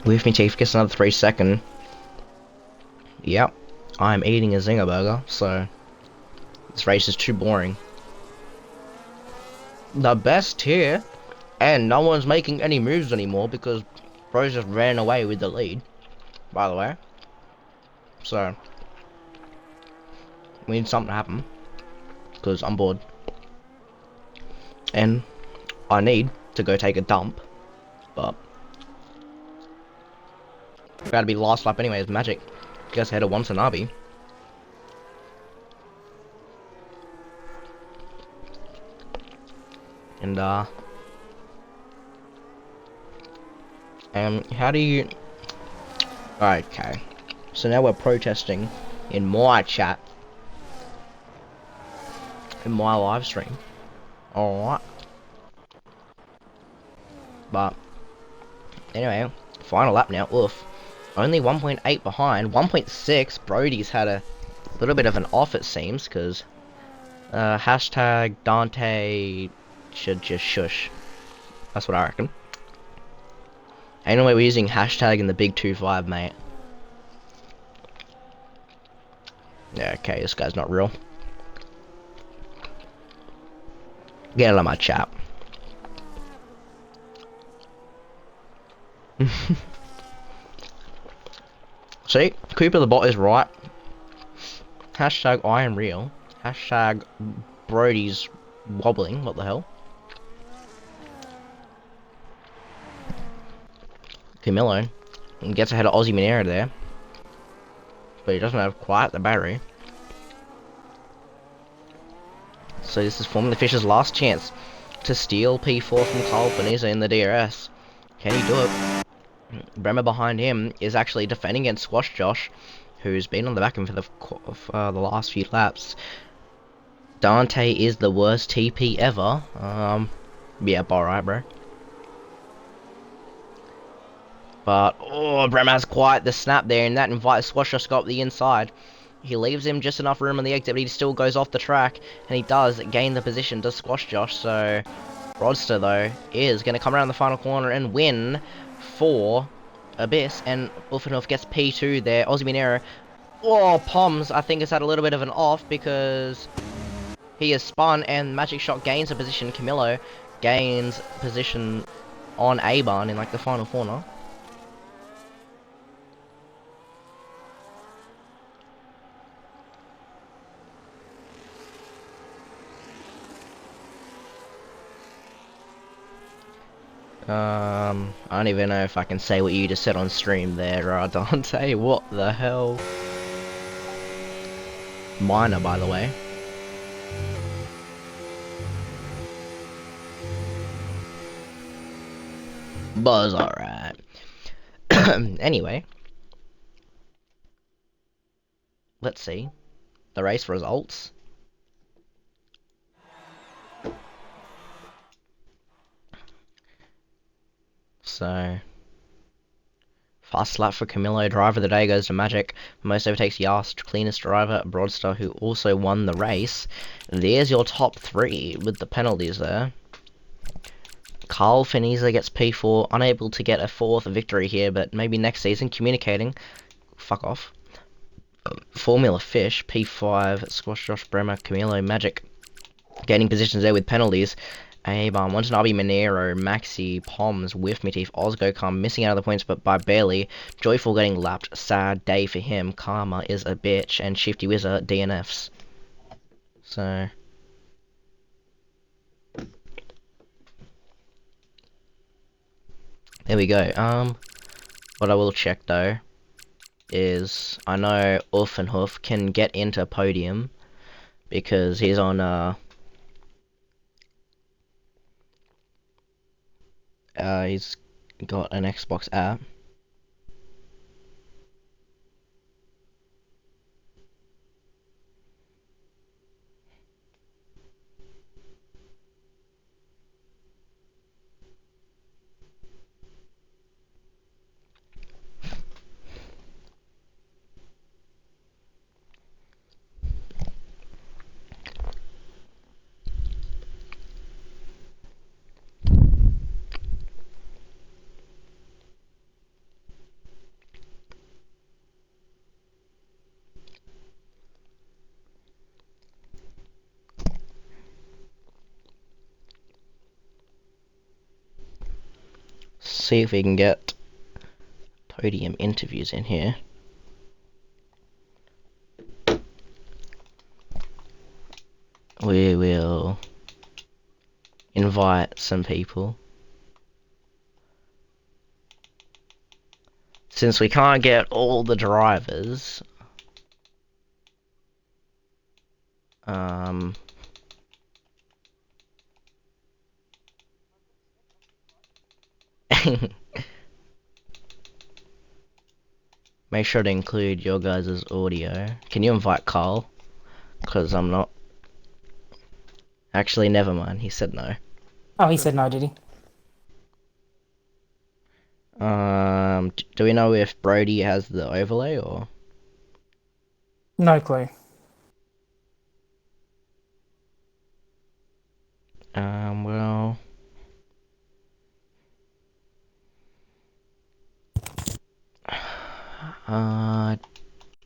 With me, Chief, gets another 3 second. Yep, I'm eating a zinger burger, so this race is too boring. The best here, and no one's making any moves anymore because Bros just ran away with the lead, by the way. So, we need something to happen, because I'm bored. And I need to go take a dump, but gotta be last lap anyways. Magic just ahead of Watanabe. And how do you... Okay, so now we're protesting in my chat, in my live stream. Alright. But anyway, final lap now. Oof. Only 1.8 behind. 1.6. Brody's had a little bit of an off, it seems, because hashtag Dante should just shush. That's what I reckon. Anyway, we're using hashtag in the big 2-5, mate. Yeah, okay, this guy's not real. Get out of my chat. See, Cooper the bot is right. Hashtag I am real. Hashtag Brody's wobbling. What the hell? Camillo gets ahead of Aussie Minera there, but he doesn't have quite the battery. So this is Formula Fish's last chance to steal P4 from Carl Panizza in the DRS. Can he do it? Bremer behind him is actually defending against Squash Josh, who's been on the back end for the last few laps. Dante is the worst TP ever. Yeah, alright, bro. But, oh, Bremer has quite the snap there, and that invites Squash Josh to go up the inside. He leaves him just enough room on the exit, but he still goes off the track, and he does gain the position to Squash Josh. So, Rodster, though, is going to come around the final corner and win for Abyss, and Ulfanov gets P2 there. Aussie Minero, oh, Poms, I think, has had a little bit of an off because he has spun, and Magic Shot gains a position. Camillo gains position on A-Bahn in, like, the final corner. I don't even know if I can say what you just said on stream there, Dante. What the hell? Minor, by the way. Buzz, alright. Anyway. Let's see. The race results. So, fast lap for Camillo. Driver of the day goes to Magic. Most overtakes Yast. Cleanest driver, Broadstar, who also won the race. There's your top 3 with the penalties there. Carl Panizza gets P4. Unable to get a 4th victory here, but maybe next season. Communicating. fuck off. Formula Fish, P5, Squash, Josh Bremer, Camilo, Magic. Gaining positions there with penalties. A-Bar, Watanabe, Monero, Maxi, Poms, Whiff, Mitif, Ozgocom missing out of the points but by barely. Joyful getting lapped. Sad day for him. Karma is a bitch. And Shifty Wizard DNFs. So... there we go. What I will check though is I know Orphanhoof can get into podium because he's on he's got an Xbox app. See if we can get podium interviews in here. We will invite some people. Since we can't get all the drivers, make sure to include your guys' audio. Can you invite Carl? Because I'm not... Actually, never mind. He said no. Oh, he said no, did he? Do we know if Brody has the overlay or? No clue. Well, I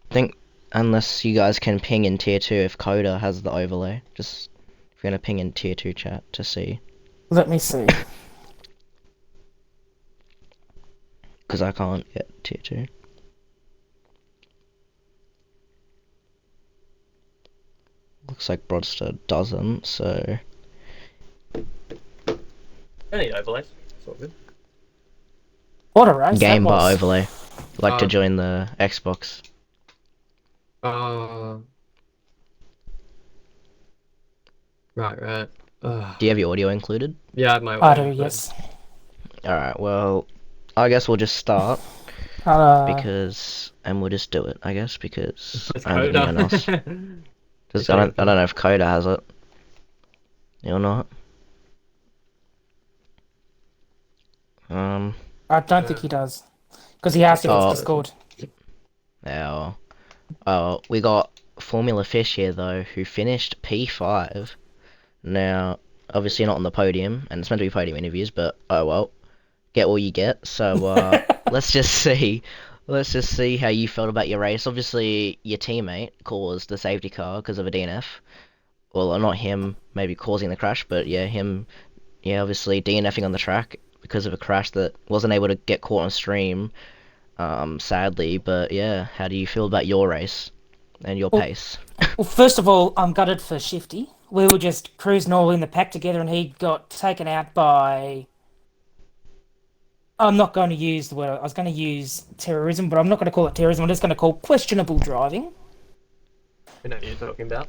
think unless you guys can ping in tier 2 if COTA has the overlay. Just if you're gonna ping in tier 2 chat to see. Let me see. Because I can't get tier 2. Looks like Broadster doesn't, so... Any overlays? It's all good. What a race Game that bar was. overlay. Like to join the Xbox. Right. Do you have your audio included? Yeah, I have my I audio do, included. yes. Alright, well, I guess we'll just start. And we'll just do it, I guess, because It's I don't think anyone else. It's I don't know if COTA has it. Or not. I don't think he does. Because he asked if it's Discord. Yeah. Oh, we got Formula Fish here, though, who finished P5. Now, obviously not on the podium, and it's meant to be podium interviews, but oh well. Get what you get, so, let's just see. Let's just see how you felt about your race. Obviously, your teammate caused the safety car because of a DNF. Well, not him, maybe causing the crash, but yeah, him, yeah, obviously DNFing on the track because of a crash that wasn't able to get caught on stream, sadly. But yeah, how do you feel about your race and your pace? Well, first of all, I'm gutted for Shifty. We were just cruising all in the pack together and he got taken out by... I'm not going to use the word... I was going to use terrorism, but I'm not going to call it terrorism. I'm just going to call questionable driving. You know what you're talking about.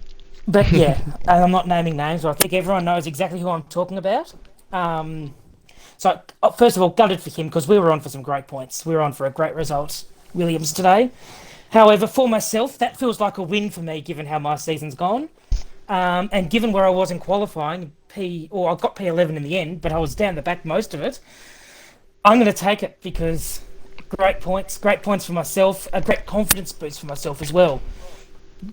But yeah, and I'm not naming names, but I think everyone knows exactly who I'm talking about. So, first of all, gutted for him because we were on for some great points. We were on for a great result, Williams, today. However, for myself, that feels like a win for me given how my season's gone. And given where I was in qualifying, I got P11 in the end, but I was down the back most of it. I'm going to take it because great points for myself, a great confidence boost for myself as well.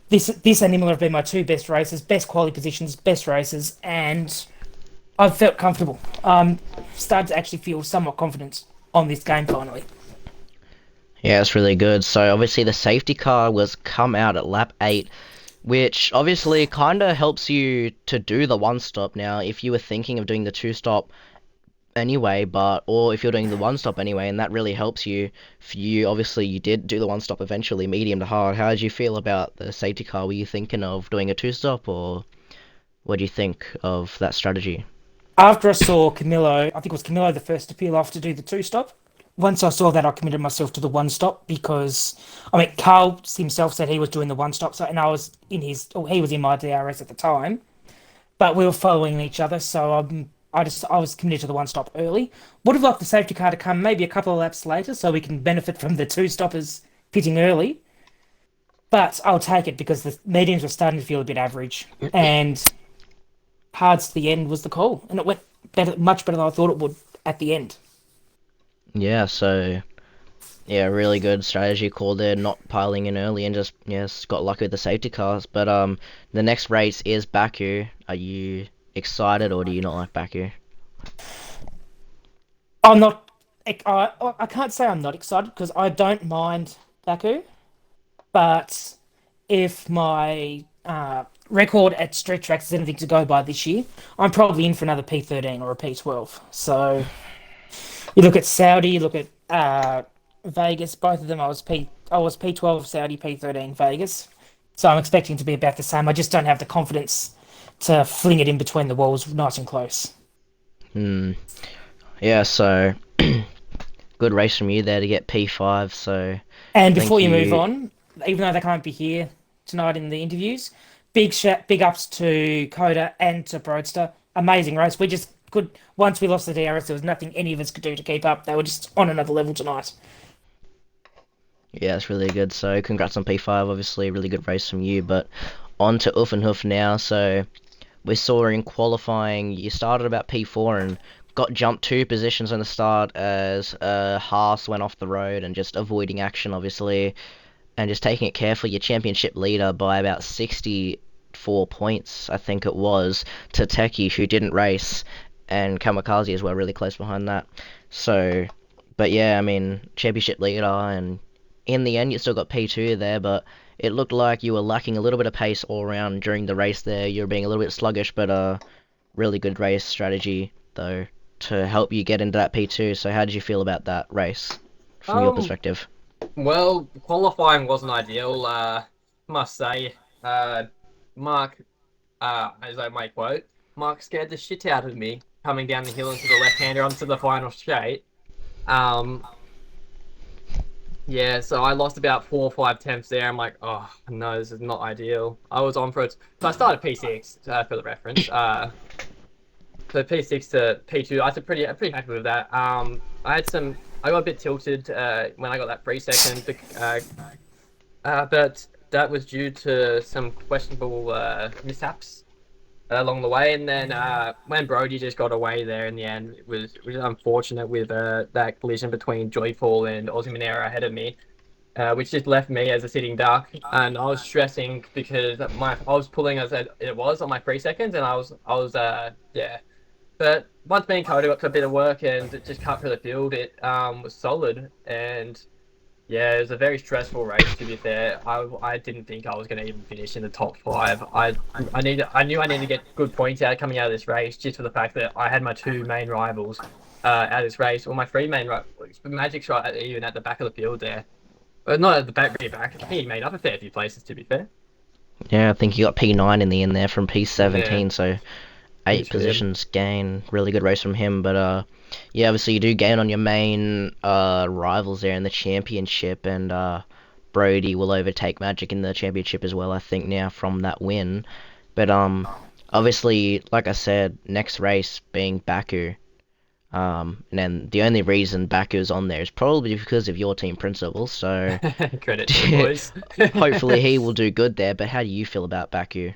This and Imola have been my two best races, best quality positions, best races, and I've felt comfortable. Started to actually feel somewhat confident on this game finally. Yeah, it's really good. So obviously the safety car was come out at lap 8, which obviously kind of helps you to do the one stop now if you were thinking of doing the two stop anyway, but or if you're doing the one stop anyway, and that really helps you. For you, obviously, you did do the one stop eventually, medium to hard. How did you feel about the safety car? Were you thinking of doing a two stop, or what do you think of that strategy? After I saw Camillo, I think it was Camillo the first to peel off to do the two stop. Once I saw that, I committed myself to the one stop because, I mean, Carl himself said he was doing the one stop, so and I was in his, or he was in my DRS at the time, but we were following each other, so I was committed to the one stop early. Would have liked the safety car to come maybe a couple of laps later, so we can benefit from the two stoppers pitting early. But I'll take it because the mediums were starting to feel a bit average, and hards to the end was the call, and it went better, much better than I thought it would at the end. Yeah, so yeah, really good strategy call there, not piling in early and just yes, got lucky with the safety cars. But the next race is Baku. Are you excited or do you not like Baku? I'm not. I can't say I'm not excited because I don't mind Baku, but if my record at street tracks is anything to go by this year, I'm probably in for another P13 or a P12. So you look at Saudi, you look at Vegas. Both of them, I was P12 Saudi, P13 Vegas. So I'm expecting to be about the same. I just don't have the confidence to fling it in between the walls, nice and close. Hmm. Yeah, so good race from you there to get P5. So And before thank you move you. on, even though they can't be here tonight in the interviews, big ups to COTA and to Broadster. Amazing race. We just could once we lost the DRS, there was nothing any of us could do to keep up. They were just on another level tonight. Yeah, it's really good. So congrats on P5. Obviously, really good race from you. But on to Hoof and Hoof now. So we saw in qualifying, you started about P4 and got jumped 2 positions on the start as Haas went off the road and just avoiding action, obviously, and just taking it carefully. Your championship leader by about 64 points, I think it was, to Teki, who didn't race, and Kamikaze as well, really close behind that. So, but yeah, I mean, championship leader, and in the end, you still got P2 there, but it looked like you were lacking a little bit of pace all around during the race there. You were being a little bit sluggish, but really good race strategy, though, to help you get into that P2. So, how did you feel about that race from your Um, perspective? well, qualifying wasn't ideal, must say. Mark, as I might quote, Mark scared the shit out of me coming down the hill into the left-hander onto the final straight. Um, yeah, so I lost about 4 or 5 tenths there. I'm like, oh no, this is not ideal. I was on for it. So I started P6 for the reference. So P6 to P2, I was pretty happy with that. I got a bit tilted when I got that 3 second, but that was due to some questionable mishaps along the way. And then when Brody just got away there in the end, it was unfortunate with that collision between Joyful and Aussie Monero ahead of me. Which just left me as a sitting duck, and I was stressing because I was pulling as it was on my 3 seconds, and I was yeah. But once me and Cody got to a bit of work and it just cut through the field, it was solid. And yeah, it was a very stressful race, to be fair. I didn't think I was going to even finish in the top five. I knew I needed to get good points out coming out of this race, just for the fact that I had my two main rivals out of this race, or my three main rivals. Magic's right even at the back of the field there. Not at the back, rear back. I think he made up a fair few places, to be fair. Yeah, I think you got P9 in the end there from Yeah, P17, so eight huge for him. positions gain. Really good race from him, but yeah, obviously you do gain on your main rivals there in the championship, and Brody will overtake Magic in the championship as well, I think now from that win. But obviously, like I said, next race being Baku. And then the only reason Baku's on there is probably because of your team principal. So Credit to the boys. hopefully he will do good there. But how do you feel about Baku?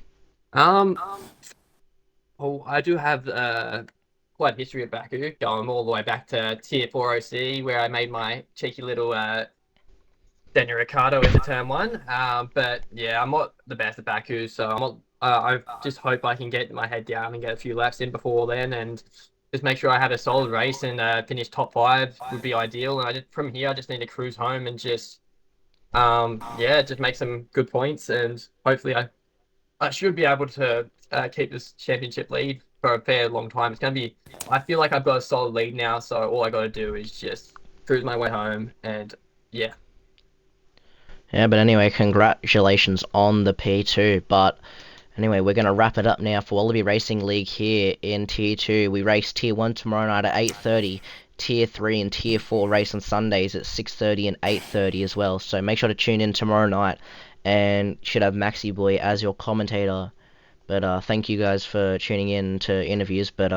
um, Oh, I do have quite a history of Baku, going all the way back to Tier 4 OC, where I made my cheeky little Daniel Ricciardo into Turn 1. But yeah, I'm not the best at Baku, so I'm not, I just hope I can get my head down and get a few laps in before then. And just make sure I had a solid race and finish top 5 would be ideal. And from here, I just need to cruise home and just yeah, just make some good points, and hopefully I should be able to keep this championship lead for a fair long time. It's gonna be. I feel like I've got a solid lead now, so all I got to do is just cruise my way home, and yeah. Yeah, but anyway, congratulations on the P2. But anyway, we're going to wrap it up now for Wallaby Racing League here in Tier 2. We race Tier 1 tomorrow night at 8:30. Tier 3 and Tier 4 race on Sundays at 6:30 and 8:30 as well. So make sure to tune in tomorrow night, and should have Maxi Boy as your commentator. But thank you guys for tuning in to interviews. But